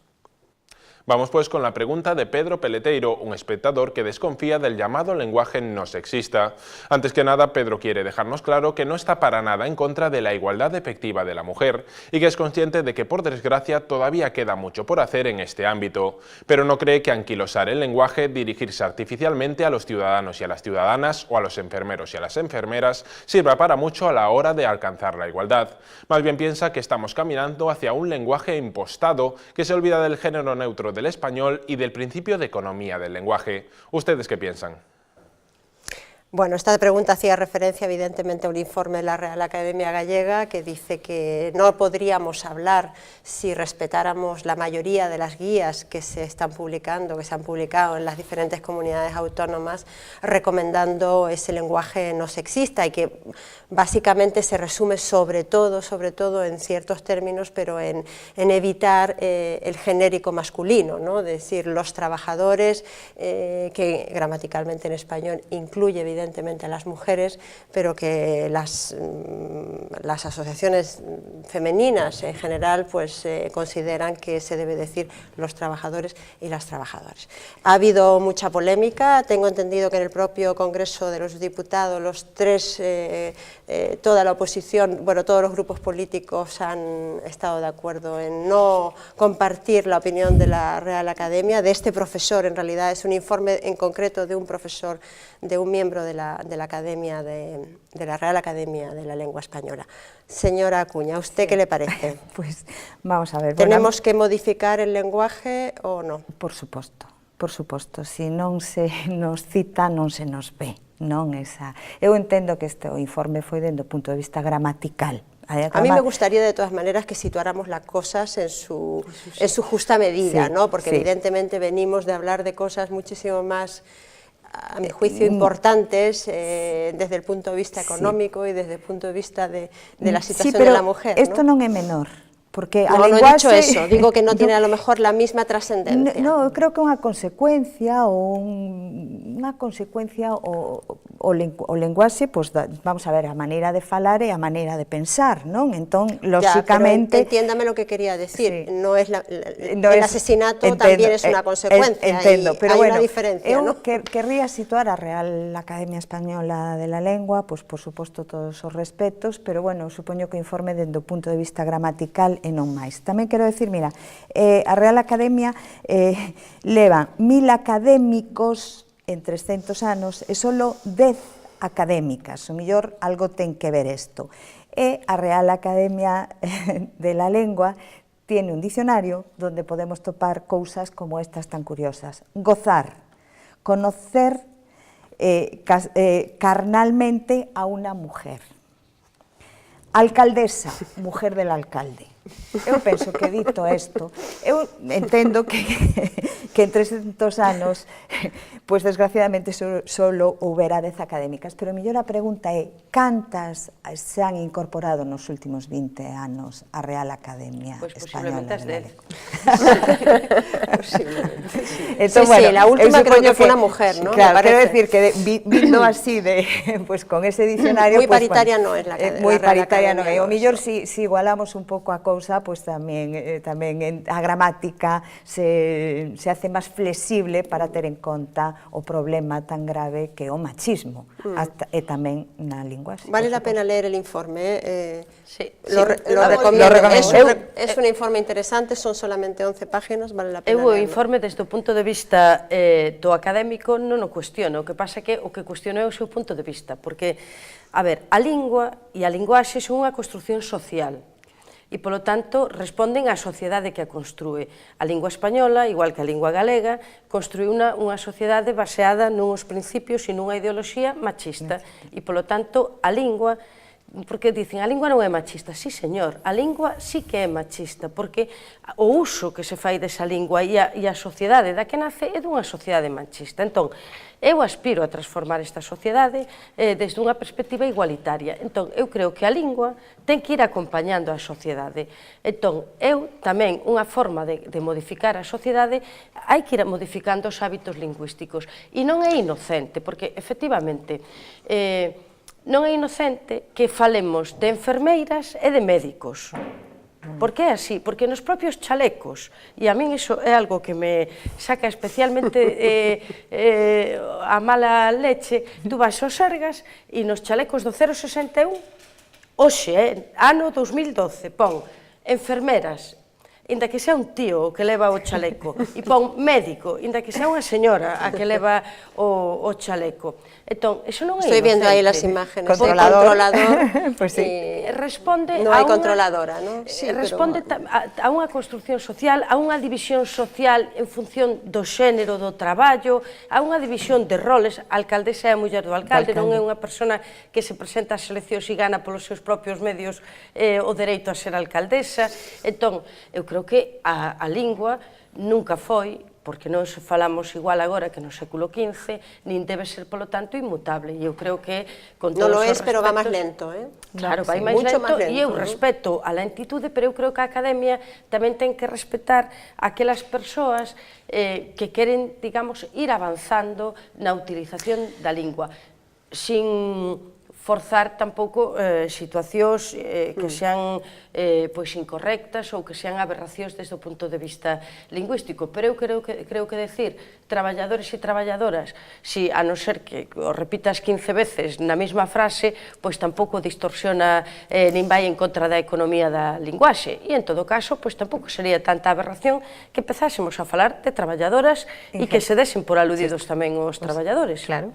Vamos pues con la pregunta de Pedro Peleteiro, un espectador que desconfía del llamado lenguaje no sexista. Antes que nada, Pedro quiere dejarnos claro que no está para nada en contra de la igualdad efectiva de la mujer y que es consciente de que, por desgracia, todavía queda mucho por hacer en este ámbito, pero no cree que anquilosar el lenguaje, dirigirse artificialmente a los ciudadanos y a las ciudadanas o a los enfermeros y a las enfermeras sirva para mucho a la hora de alcanzar la igualdad. Más bien piensa que estamos caminando hacia un lenguaje impostado que se olvida del género neutro del español y del principio de economía del lenguaje. ¿Ustedes qué piensan? Bueno, esta pregunta hacía referencia evidentemente a un informe de la Real Academia Gallega que dice que no podríamos hablar si respetáramos la mayoría de las guías que se están publicando, que se han publicado en las diferentes comunidades autónomas, recomendando ese lenguaje no sexista y que básicamente se resume sobre todo en ciertos términos, pero en evitar el genérico masculino, ¿no? Es decir, los trabajadores, que gramaticalmente en español incluye evidentemente a las mujeres, pero que las asociaciones femeninas en general pues consideran que se debe decir los trabajadores y las trabajadoras. Ha habido mucha polémica, tengo entendido que en el propio Congreso de los Diputados toda la oposición, bueno, todos los grupos políticos han estado de acuerdo en no compartir la opinión de la Real Academia, de este profesor. En realidad es un informe en concreto de un profesor, de un miembro de la Academia de la Real Academia de la Lengua Española. Señora Acuña, ¿a usted qué le parece? Pues vamos a ver. ¿Tenemos que modificar el lenguaje o no? Por suposto, se non se nos cita non se nos ve. Non esa. Eu entendo que este informe foi dentro do punto de vista gramatical. A mí me gustaría de todas maneras que situáramos las cosas en su justa medida, sí, ¿no? Porque sí, evidentemente venimos de hablar de cosas muchísimo más a mi juicio, importantes desde el punto de vista económico y desde el punto de vista de la situación de la mujer. Isto non é menor. Porque no, no he dicho eso, digo que no tiene a lo mejor la misma trascendencia. No, creo que unha consecuencia o lenguaxe, pues, vamos a ver, a maneira de falar e a maneira de pensar, non? Entón, lógicamente... Ya, pero entiéndame lo que quería decir, sí. No es el asesinato también es una consecuencia, entiendo, pero hay bueno, una diferencia, ¿no? Querría situar a Real Academia Española de la Lengua, pues, por suposto, todos os respetos, pero, bueno, supoño que informe dende o punto de vista gramatical e non máis. Tamén quero decir, mira, a Real Academia leva 1000 académicos en 300 anos e solo 10 académicas, o mellor algo ten que ver isto. E a Real Academia de la Lengua tiene un diccionario donde podemos topar cousas como estas tan curiosas. Gozar, conocer carnalmente a una mujer. Alcaldesa, mujer del alcalde. Eu penso que dito isto, eu entendo que en 300 anos, pois desgraciadamente solo houbera 10 académicas, pero mellor a pregunta é cantas se han incorporado nos últimos 20 anos a Real Academia Española de la Lengua? Posiblemente, sí, la última creo que fue una mujer, ¿no? Claro, quero decir que vindo así, pues con ese diccionario... Muy paritaria no es la Real Academia. Muy paritaria non é, o mellor si igualamos un pouco a cousa, pues tamén a gramática se hace máis flexible para ter en conta o problema tan grave que é o machismo, e tamén na linguaxe. Vale la pena leer el informe, sí, lo recomiendo. Es un informe interesante, son solamente 11 páginas, vale la pena leerlo. O informe desde o punto de vista do académico non o cuestiono, o que pasa que o que cuestiono é o seu punto de vista, porque, a ver, a lingua e a linguaxe son unha construción social, e, polo tanto, responden á sociedade que a construe. A lingua española, igual que a lingua galega, construiu unha sociedade baseada nuns principios e nunha ideoloxía machista. E, polo tanto, a lingua, porque dicen, a lingua non é machista. Sí, señor, a lingua sí que é machista, porque o uso que se fai desa lingua e a sociedade da que nace é dunha sociedade machista. Entón, eu aspiro a transformar esta sociedade desde unha perspectiva igualitaria. Entón, eu creo que a lingua ten que ir acompañando a sociedade. Entón, eu tamén, unha forma de modificar a sociedade, hai que ir modificando os hábitos lingüísticos. E non é inocente, porque, efectivamente, non é inocente que falemos de enfermeiras e de médicos. Por que é así? Porque nos propios chalecos, e a min iso é algo que me saca especialmente a mala leche, tú vas aos Sergas e nos chalecos do 061, hoxe, ano 2012, pon enfermeras, inda que sea un tío o que leva o chaleco, e pon médico, inda que sea unha señora a que leva o chaleco. Entón, eso non é inocente. Estoy viendo aí las imágenes. Controlador. Pues sí. Responde no hai controladora, ¿no? Sí, responde a unha construcción social, a unha división social en función do xénero do traballo, a unha división de roles. A alcaldesa é a muller do alcalde, non é unha persona que se presenta ás eleccións e gana polos seus propios medios o dereito a ser alcaldesa. Entón, eu creo que a lingua nunca foi, porque non falamos igual agora que no século XV, nin debe ser, polo tanto, inmutable. E eu creo que, con todos os respetos... pero va máis lento, eh? Claro, vai máis lento, e eu respeto a lentitude, pero eu creo que a Academia tamén ten que respetar aquelas persoas que queren, digamos, ir avanzando na utilización da lingua, sin forzar tampouco situacións que sean incorrectas ou que sean aberracións desde o punto de vista lingüístico. Pero eu creo que decir traballadores e traballadoras, si a non ser que o repitas 15 veces na mesma frase, pois tampouco distorsiona nin vai en contra da economía da linguaxe. E en todo caso, pois tampouco sería tanta aberración que empezásemos a falar de traballadoras e que se desen por aludidos tamén os traballadores. Claro.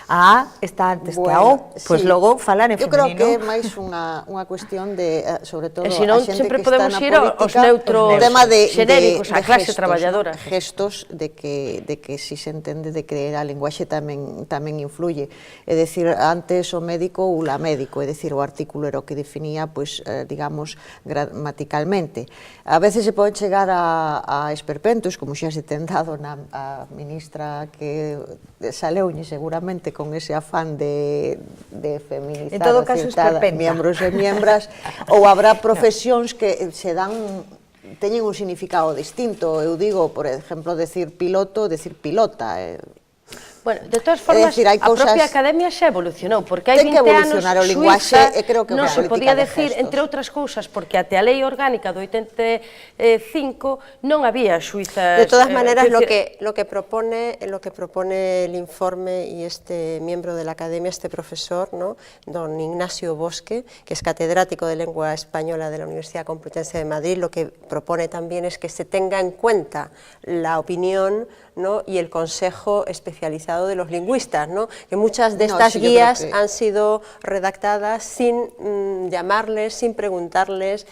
A está antes que a O, pois logo falar en femenino. Eu creo que é máis unha cuestión de, sobre todo, E senón, a xente sempre que está podemos na ir aos política, neutros tema xenéricos, a clase gestos, traballadora. ¿no? Gestos de que si se entende de que a linguaxe tamén influye. É dicir, antes o médico ou la médico, é dicir, o artículo era o que definía, pois, digamos, gramaticalmente. A veces se pode chegar a esperpentos, como xa se ten dado a ministra que saleuñe seguramente con ese afán de feminizar, en todo caso, esperpenta, miembros e miembras, ou habrá profesións que se dan, teñen un significado distinto. Eu digo, por exemplo, decir piloto, decir pilota. Bueno, de todas formas, decir, a propia academia xa evolucionou, porque hai 20 anos Suíza non se podía decir, entre outras cousas, porque até a lei orgánica do 85 non había suizas... De todas maneras, lo que propone el informe y este miembro de la academia, este profesor, ¿no?, don Ignacio Bosque, que es catedrático de lengua española de la Universidad Complutense de Madrid, lo que propone también es que se tenga en cuenta la opinión, ¿no?, y el consejo especializado de los lingüistas, ¿no?, que muchas de estas guías han sido redactadas sin llamarles, sin preguntarles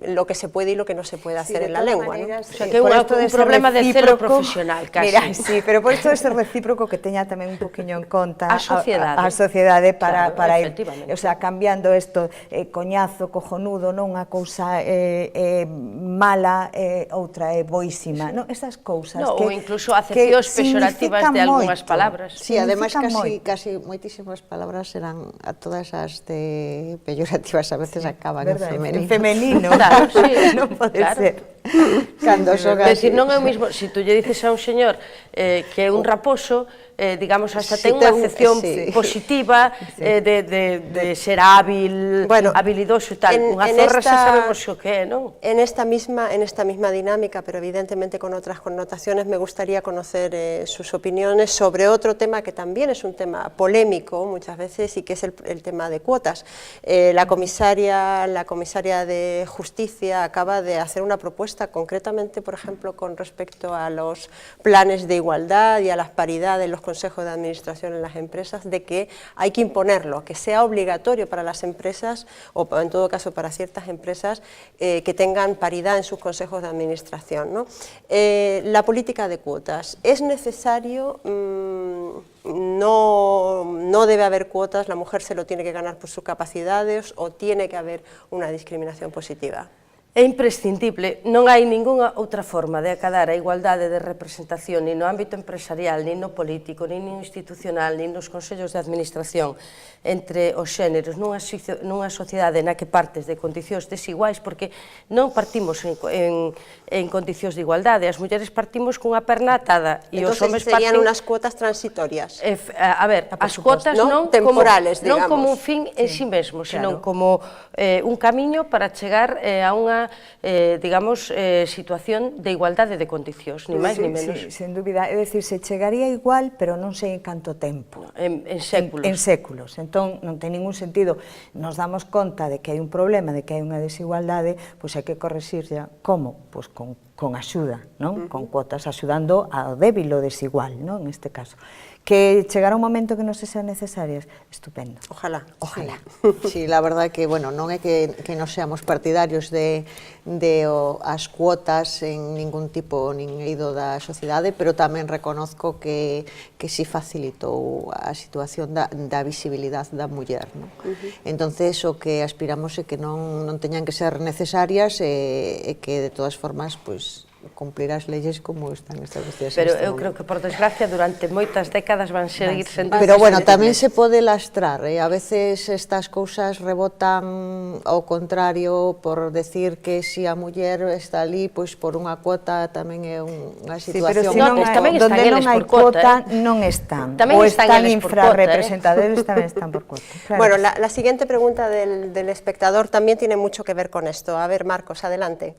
lo que se puede y lo que no se puede hacer en la lengua, ¿no? O sea, que é un problema de celo profesional, casi. Mira, sí, pero por isto de ser recíproco que teña tamén un poquinho en conta a sociedade para ir, efectivamente. o sea, cambiando isto, coñazo, cojonudo, non unha cousa mala, outra é boísima, non? Esas cousas no, que ou incluso acepcións pexorativas de algunhas palabras. Sí, ademais casi moitísimas palabras eran a todas as de peyorativas a veces acaban en femenino. En femenino, claro, sí, non pode ser. Cando son así. Decir, non é o mismo, se tú lle dices a un señor que é un raposo, digamos, hasta ten unha acepción positiva de ser hábil, habilidoso e tal. Unha zorra xa sabemos o que é, non? En esta misma dinámica, pero evidentemente con otras connotaciones, me gustaría conocer sus opiniones sobre otro tema que también es un tema polémico muchas veces y que es el tema de cuotas. La comisaria de Justicia acaba de hacer una propuesta concretamente, por ejemplo, con respecto a los planes de igualdad y a las paridades en los consejos de administración en las empresas, de que hay que imponerlo, que sea obligatorio para las empresas, o en todo caso para ciertas empresas, que tengan paridad en sus consejos de administración, ¿no? La política de cuotas, ¿es necesario? No debe haber cuotas, la mujer se lo tiene que ganar por sus capacidades, o tiene que haber una discriminación positiva. É imprescindible, non hai ningunha outra forma de acadar a igualdade de representación nin no ámbito empresarial, nin no político, nin no institucional, nin nos consellos de administración entre os xéneros nunha sociedade na que partes de condicións desiguais, porque non partimos en condicións de igualdade, as mulleres partimos cunha perna atada e os homes serían unas cuotas transitorias. A ver, as cuotas non como un fin en sí mesmo, sino como un camiño para chegar a unha digamos, situación de igualdade de condicións, ni máis ni menos. Sí, sen dúbida, é dicir, se chegaría igual, pero non sei en canto tempo. En séculos. En séculos, entón non ten ningún sentido. Nos damos conta de que hai un problema, de que hai unha desigualdade, pois hai que correxirla. Como? Pois con axuda, non? Con cuotas, axudando ao débil ou desigual, non? En este caso. Que chegará un momento que non se sean necesarias, estupendo. Ojalá. Sí, la verdad que, bueno, non é que non seamos partidarios de as cuotas en ningún tipo, nin eido da sociedade, pero tamén reconozco que si facilitou a situación da visibilidade da muller, non? Entonces, o que aspiramos é que non teñan que ser necesarias e que, de todas formas, pois, cumplir as leyes como están establecidas. Pero eu creo que, por desgracia, durante moitas décadas van seguir sendo... Pero, bueno, tamén se pode lastrar, a veces estas cousas rebotan ao contrario por decir que se a muller está ali, pois por unha cuota tamén é unha situación... Pero tamén están eles por cuota, non están. Ou están infrarrepresentados, tamén están por cuota. Bueno, la siguiente pregunta del espectador también tiene mucho que ver con esto. A ver, Marcos, adelante.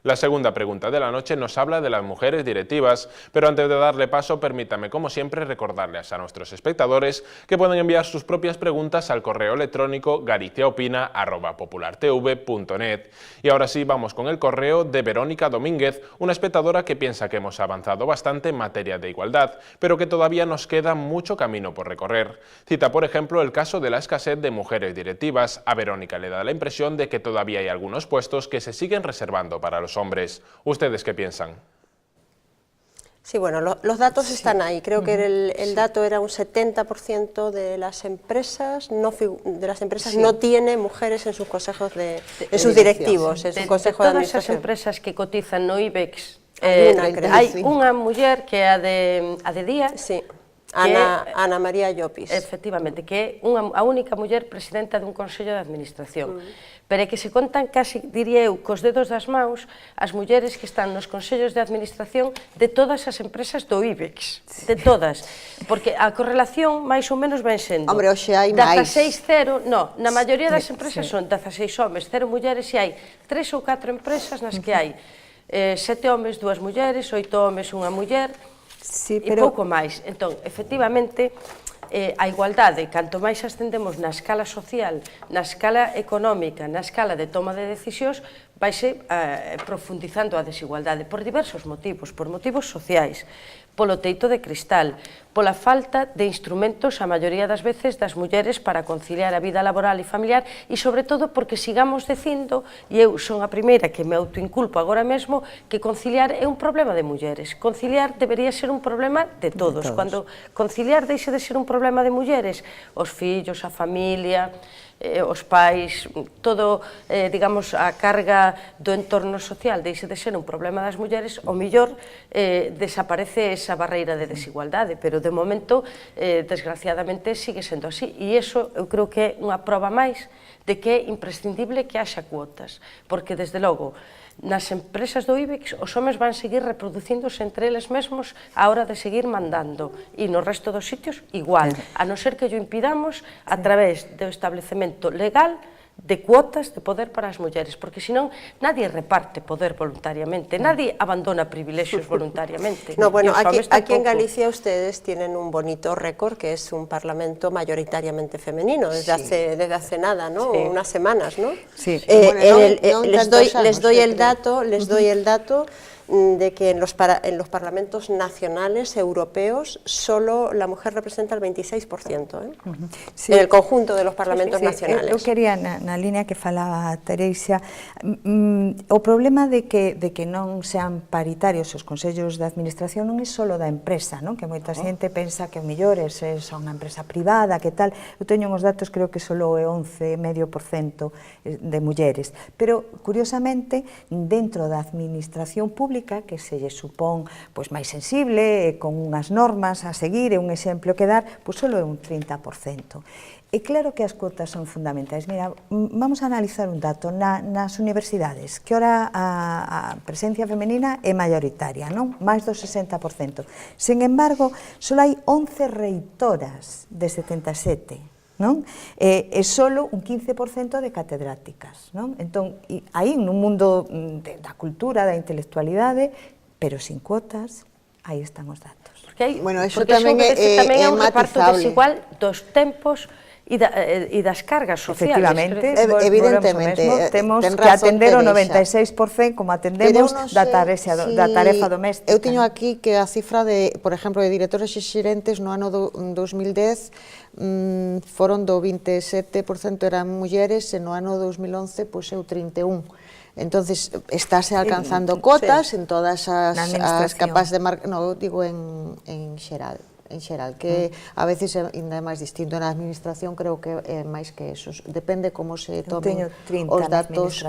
La segunda pregunta de la noche nos habla de las mujeres directivas, pero antes de darle paso, permítame, como siempre, recordarles a nuestros espectadores que pueden enviar sus propias preguntas al correo electrónico galiciaopina@populartv.net. Y ahora sí, vamos con el correo de Verónica Domínguez, una espectadora que piensa que hemos avanzado bastante en materia de igualdad, pero que todavía nos queda mucho camino por recorrer. Cita, por ejemplo, el caso de la escasez de mujeres directivas. A Verónica le da la impresión de que todavía hay algunos puestos que se siguen reservando para los hombres. ¿Ustedes qué piensan? Sí, bueno, los datos están ahí. Creo que el dato era un 70% de las empresas no tiene mujeres en sus consejos en sus directivos, en sus consejos de administración. Todas as empresas que cotizan no IBEX, hai unha muller que é a de Día. Sí. Ana María Llopis. Efectivamente, que é a única muller presidenta dun Consello de Administración. Pero é que se contan casi, diría eu, cos dedos das maus, as mulleres que están nos Consellos de Administración de todas as empresas do IBEX, de todas. Porque a correlación máis ou menos ven sendo 16-0, na maioría das empresas son 16 homes, 0 mulleres, e hai 3 ou 4 empresas nas que hai 7 homes, 2 mulleres, 8 homes, 1 muller, e pouco máis. Entón, efectivamente, a igualdade, canto máis ascendemos na escala social, na escala económica, na escala de toma de decisións, vaise profundizando a desigualdade por diversos motivos, por motivos sociais, polo teito de cristal, pola falta de instrumentos, a maioría das veces, das mulleres para conciliar a vida laboral e familiar, e sobre todo porque sigamos dicindo, e eu son a primeira que me autoinculpo agora mesmo, que conciliar é un problema de mulleres. Conciliar debería ser un problema de todos. Cando conciliar deixe de ser un problema de mulleres, os fillos, a familia, os pais, todo, digamos, a carga do entorno social deixe de ser un problema das mulleres, o mellor desaparece esa barreira de desigualdade, pero de momento, desgraciadamente, sigue sendo así, e iso eu creo que é unha proba máis de que é imprescindible que haxa cuotas, porque, desde logo, nas empresas do IBEX os homes van seguir reproducíndose entre eles mesmos a hora de seguir mandando, e no resto dos sitios igual, a non ser que o impidamos a través do establecemento legal de cuotas de poder para as mulleres, porque senón nadie reparte poder voluntariamente, nadie abandona privilexios voluntariamente. No, bueno, aquí en Galicia ustedes tienen un bonito récord, que es un parlamento mayoritariamente femenino, desde hace nada, ¿no? Unas semanas, ¿no? Sí. Les doy el dato de que en los parlamentos nacionales europeos solo la mujer representa el 26%, en el conjunto de los parlamentos nacionales. Eu quería, na línea que falaba Teresa, o problema de que non sean paritarios os consellos de administración non é só da empresa, non? Que moita xente pensa que o mellor é unha empresa privada, que tal. Eu teño uns datos, creo que só é 11,5% de mulleres, pero curiosamente dentro da administración pública, que se lle supón máis sensible, con unhas normas a seguir e un exemplo que dar, só é un 30%. E claro que as cuotas son fundamentais. Mira, vamos a analizar un dato. Nas universidades, que ora a presencia femenina é maioritaria, non? Máis do 60%. Sen embargo, só hai 11 reitoras de 77%. Non? E solo un 15% de catedráticas, non? Entón, aí nun mundo da cultura, da intelectualidade, pero sin cuotas, aí están os datos. Porque tamén é un reparto desigual dos tempos e das cargas sociales. Efectivamente, evidentemente, temos que atender o 96% como atendemos da tarefa doméstica. Eu teño aquí que a cifra de, por exemplo, de directores e xerentes no ano 2010 foron do 27% eran mulleres e no ano 2011 pois é o 31%. Entonces, estáse alcanzando cotas en todas as capas de marca, non, digo en xeral, que a veces ainda é máis distinto na administración, creo que é máis que eso, depende como se tomen os datos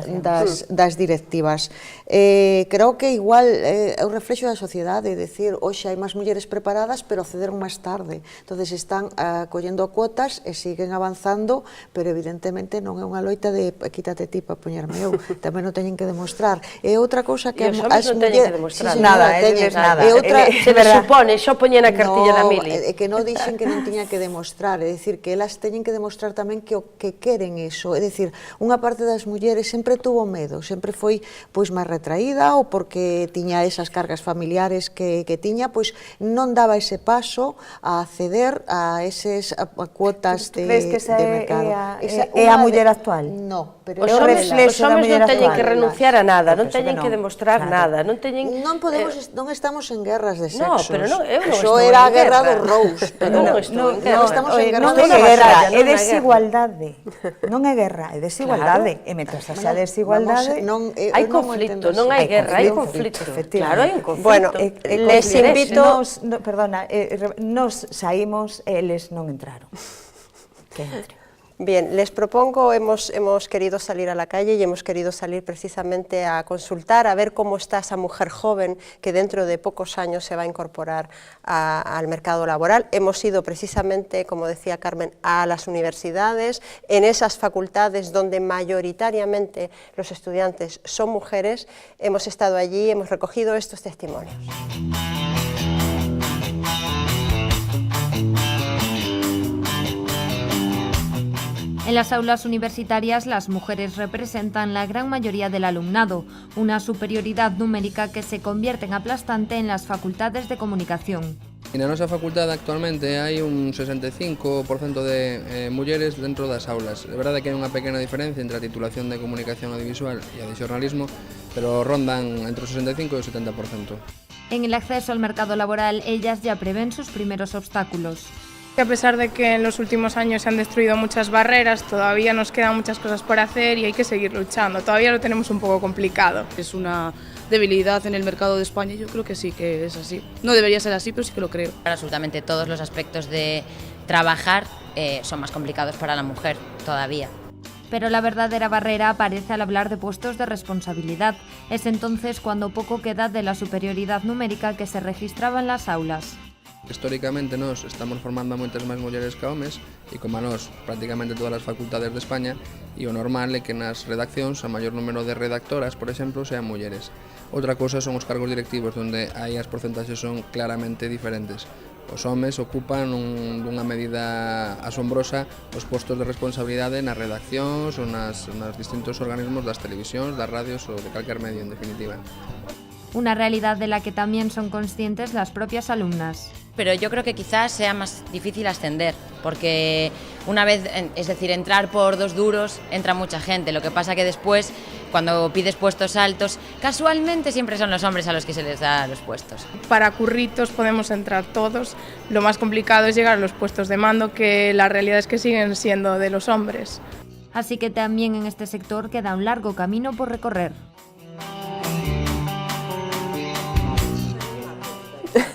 das directivas. Creo que igual é o reflexo da sociedade, decir, hoxe hai máis mulleres preparadas, pero accederon máis tarde, entonces están collendo cuotas e siguen avanzando, pero evidentemente non é unha loita de quítate ti para poñerme eu, tamén non teñen que demostrar. E outra cousa que as mulleres non teñen que demostrar nada, eles nada. Se les supone, xo poñen a cartilla da Mili. que non dixen que non tiña que demostrar, é dicir, que elas teñen que demostrar tamén que queren iso, é dicir, unha parte das mulleres sempre tuvo medo, sempre foi pois máis retraída ou porque tiña esas cargas familiares que tiña, pois non daba ese paso a acceder a eses cuotas de mercado. É a muller actual? No, pero Os homes non teñen que renunciar a nada, non teñen que demostrar nada, non estamos en guerras de sexos. No, pero non, eu non estou estou era en a guerra guerra. do Rose, pero Non estou en guerra. non estamos en guerra. Non é guerra, é desigualdade. Non é guerra, é desigualdade. E mentras haxa desigualdade, hai conflito, non hai guerra, hai conflito. Claro, hai un conflito. Bueno, les invito... Perdona, nos saímos e eles non entraron. Que entre. Bien, les propongo, hemos querido salir a la calle y hemos querido salir precisamente a consultar, a ver cómo está esa mujer joven que dentro de pocos años se va a incorporar al mercado laboral. Hemos ido precisamente, como decía Carmen, a las universidades, en esas facultades donde mayoritariamente los estudiantes son mujeres. Hemos estado allí, hemos recogido estos testimonios. En las aulas universitarias, las mujeres representan la gran mayoría del alumnado, una superioridad numérica que se convierte en aplastante en las facultades de comunicación. Na nosa facultade actualmente hai un 65% de mulleres dentro das aulas. É verdade que hai unha pequena diferencia entre a titulación de comunicación audiovisual e a de xornalismo, pero rondan entre o 65 e o 70%. En el acceso al mercado laboral, ellas ya prevén sus primeros obstáculos. A pesar de que en los últimos años se han destruido muchas barreras, todavía nos quedan muchas cosas por hacer y hay que seguir luchando. Todavía lo tenemos un poco complicado. Es una debilidad en el mercado de España, yo creo que sí que es así. No debería ser así, pero sí que lo creo. Absolutamente todos los aspectos de trabajar son más complicados para la mujer todavía. Pero la verdadera barrera aparece al hablar de puestos de responsabilidad. Es entonces cuando poco queda de la superioridad numérica que se registraba en las aulas. Históricamente nós estamos formando a moitas máis mulleres que homes e como a nós prácticamente todas as facultades de España e o normal é que nas redaccións a maior número de redactoras, por exemplo, sean mulleres. Outra cosa son os cargos directivos onde aí as porcentaxes son claramente diferentes. Os homes ocupan dunha medida asombrosa os postos de responsabilidade nas redaccións ou nos distintos organismos das televisións, das radios ou de calquer medio en definitiva. Una realidad de la que también son conscientes las propias alumnas. Pero yo creo que quizás sea más difícil ascender, porque una vez, es decir, entrar por dos duros, entra mucha gente. Lo que pasa que después, cuando pides puestos altos, casualmente siempre son los hombres a los que se les da los puestos. Para curritos podemos entrar todos. Lo más complicado es llegar a los puestos de mando, que la realidad es que siguen siendo de los hombres. Así que también en este sector queda un largo camino por recorrer.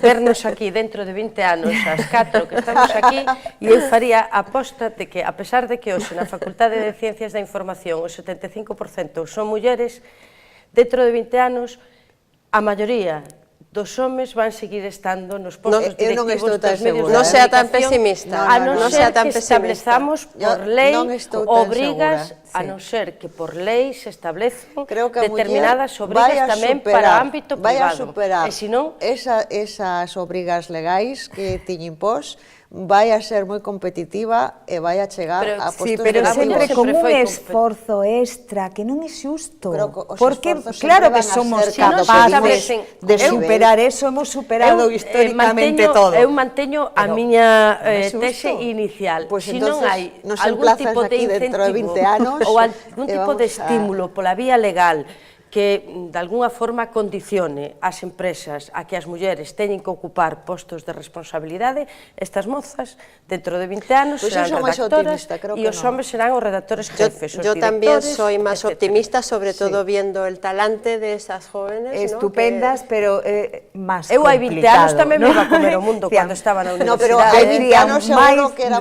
Vernos aquí dentro de 20 anos, as 4 que estamos aquí, e eu faría aposta de que, a pesar de que hoxe na Facultade de Ciencias da Información o 75% son mulleres, dentro de 20 anos a maioría dos homes van seguir estando nos postos directivos dos medios de comunicación. Non sea tan pesimista. A non ser que establezamos por lei obrigas, a non ser que por lei se establezan determinadas obrigas tamén para o ámbito privado. Vai a superar esas obrigas legais que tiñen pos, vai a ser moi competitiva e vai a chegar a postos de pero sempre con un esforzo extra que non é xusto, porque claro que somos capaces de superar eso, hemos superado históricamente todo. Eu manteño a miña tese inicial, se non hai algún tipo de incentivo ou algún tipo de estímulo pola vía legal que de alguna forma condicione as empresas a que as mulleres teñen que ocupar postos de responsabilidade, estas mozas dentro de 20 anos serán redactoras e os homes serán os redactores jefes, os directores. Yo también soy más optimista, sobre todo viendo el talante de esas jóvenes. Estupendas, pero más complicado. Eu hai 20 anos tamén me iba a comer o mundo cando estaba na universidade. No, pero hai 20 anos seguro que era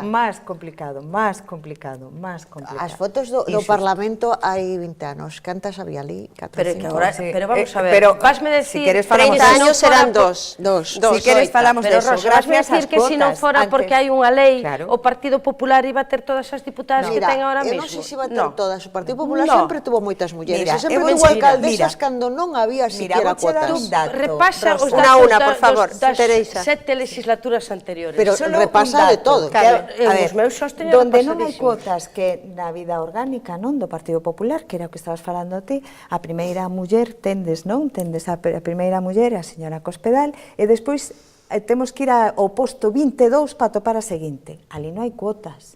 máis complicado, máis complicado, máis complicado. As fotos do Parlamento hai 20 anos, cantas horas había ali, 4 Pero, 5 que ahora, horas. pero vamos a ver, pero, vasme decir... si queres falamos 30 años serán dos. Si queres falamos de pero, eso, Rosa, vasme gracias decir ás que se non cuotas fora antes. porque hai unha lei, Claro. o Partido Popular iba a ter todas as diputadas que ten ahora eu mesmo. non sei se iba a ter todas, o Partido Popular No. sempre tuvo moitas mulleres, Mira, e sempre eu tuvo enseguida, alcaldesas cando non había siquiera vouche dar cuotas. un dato, Repasa os Rosa. datos Una, por favor, das Teresa. 7 legislaturas anteriores. Pero Solo repasa un de dato, todo. que, Eu a ver, os meus sós teño donde non hai repasadísimos. cuotas que na vida orgánica non do Partido Popular, que era o que estabas falando ti, a primeira muller tendes, non? Tendes a primeira muller, a señora Cospedal, e despois temos que ir ao posto 22 para topar a seguinte. Ali non hai cuotas.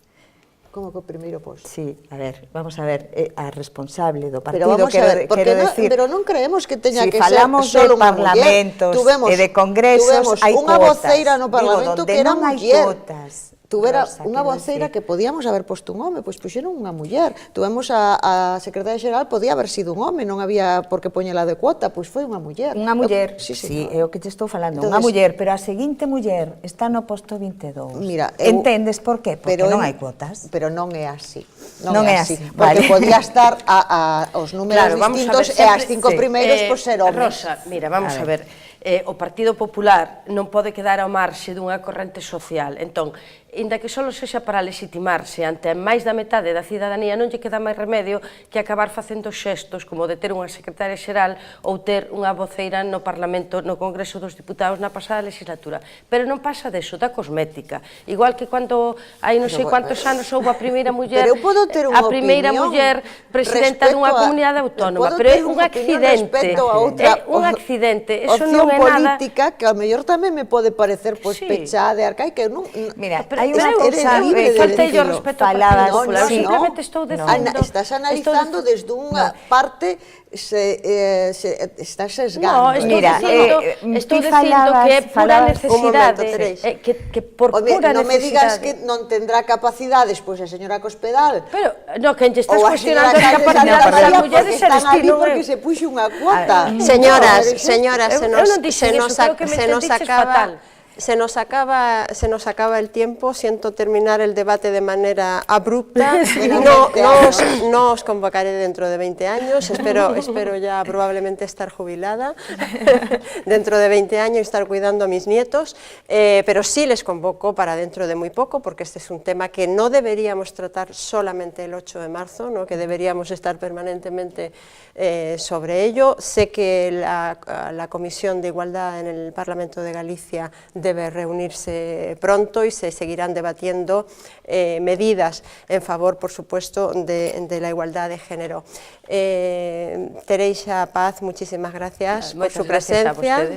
Como que o primeiro posto? Sí, a ver, vamos a ver, a responsable do Pero partido, vamos a ver, porque quero decir, pero non creemos que teña si que falamos ser solo de unha muller. parlamentos e de congresos, hai unha cuotas. voceira no Parlamento Digo, que era donde non hai muller. cuotas, Tuvera Rosa, unha quero voceira decir. que podíamos haber posto un home, pois puxeron unha muller. Tuvemos a secretaria xeral, podía haber sido un home, non había por que poñela de cuota, pois foi unha muller. Unha muller, Sí, sí, señor. é o que te estou falando, Entonces, unha muller, pero a seguinte muller está no posto 22. Mira, entendes por qué? Porque non en- hai cuotas. Pero non é así. Non é así, Porque vale. podía estar os números Claro, vamos a distintos ver, e as sempre- 5 primeiros pois ser homes. Rosa, mira, vamos a ver. O Partido Popular non pode quedar ao marxe dunha corrente social. Entón, inda que só sexa para legitimarse ante máis da metade da cidadanía, non lle queda máis remedio que acabar facendo xestos como de ter unha secretaria xeral ou ter unha voceira no Parlamento, no Congreso dos Diputados na pasada legislatura. Pero non pasa deso, da cosmética. Igual que cando hai non sei cuántos anos houve a primeira muller, Pero eu podo ter unha a primeira opinión muller presidenta respecto dunha a- comunidade autónoma, podo pero ter é un unha opinión accidente. respecto a outra É un accidente, eso opción non é nada. política que ao mellor tamén me pode parecer pois Sí. pechada e arcaica. Non, Mira, Pero hai eu unha eres cousa, libre de faltei o decirlo. respeto ao Falabas, Partido Popular, sí. simplemente estou dicindo... Estás analizando desde unha parte estás No, sesgando. estou Mira, estou ti dicindo que é pura falabas- necesidade, Un momento, Teresa. que por Home, pura non me digas necesidade. que non tendrá capacidades, pois a señora Cospedal. Pero, no, que estás Ou a cuestionando señora as Sánchez capacidades Santa das María mulleres porque e están ali destino porque se puxe unha cuota. Señoras, No, señoras, Eu non dixen eso, creo que me entendiches fatal. se nos acaba el tiempo, siento terminar el debate de manera abrupta. No os convocaré dentro de 20 años, espero ya probablemente estar jubilada dentro de 20 años y estar cuidando a mis nietos, pero sí les convoco para dentro de muy poco, porque este es un tema que no deberíamos tratar solamente el 8 de marzo, ¿no? Que deberíamos estar permanentemente sobre ello. Sé que la Comisión de Igualdad en el Parlamento de Galicia debe reunirse pronto y se seguirán debatiendo medidas en favor, por supuesto, de la igualdad de género. Teresa Paz, muchísimas gracias por su presencia.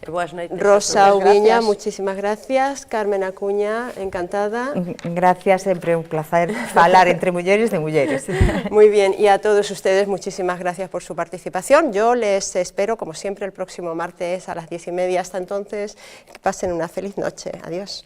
Rosa Ubiña, muchísimas gracias. Carmen Acuña, encantada. Gracias, sempre un placer falar entre mulleres de mulleres. Muy bien, y a todos ustedes muchísimas gracias por su participación. Yo les espero, como siempre, el próximo martes a las 10:30. Hasta entonces, que pasen una feliz noche. Adiós.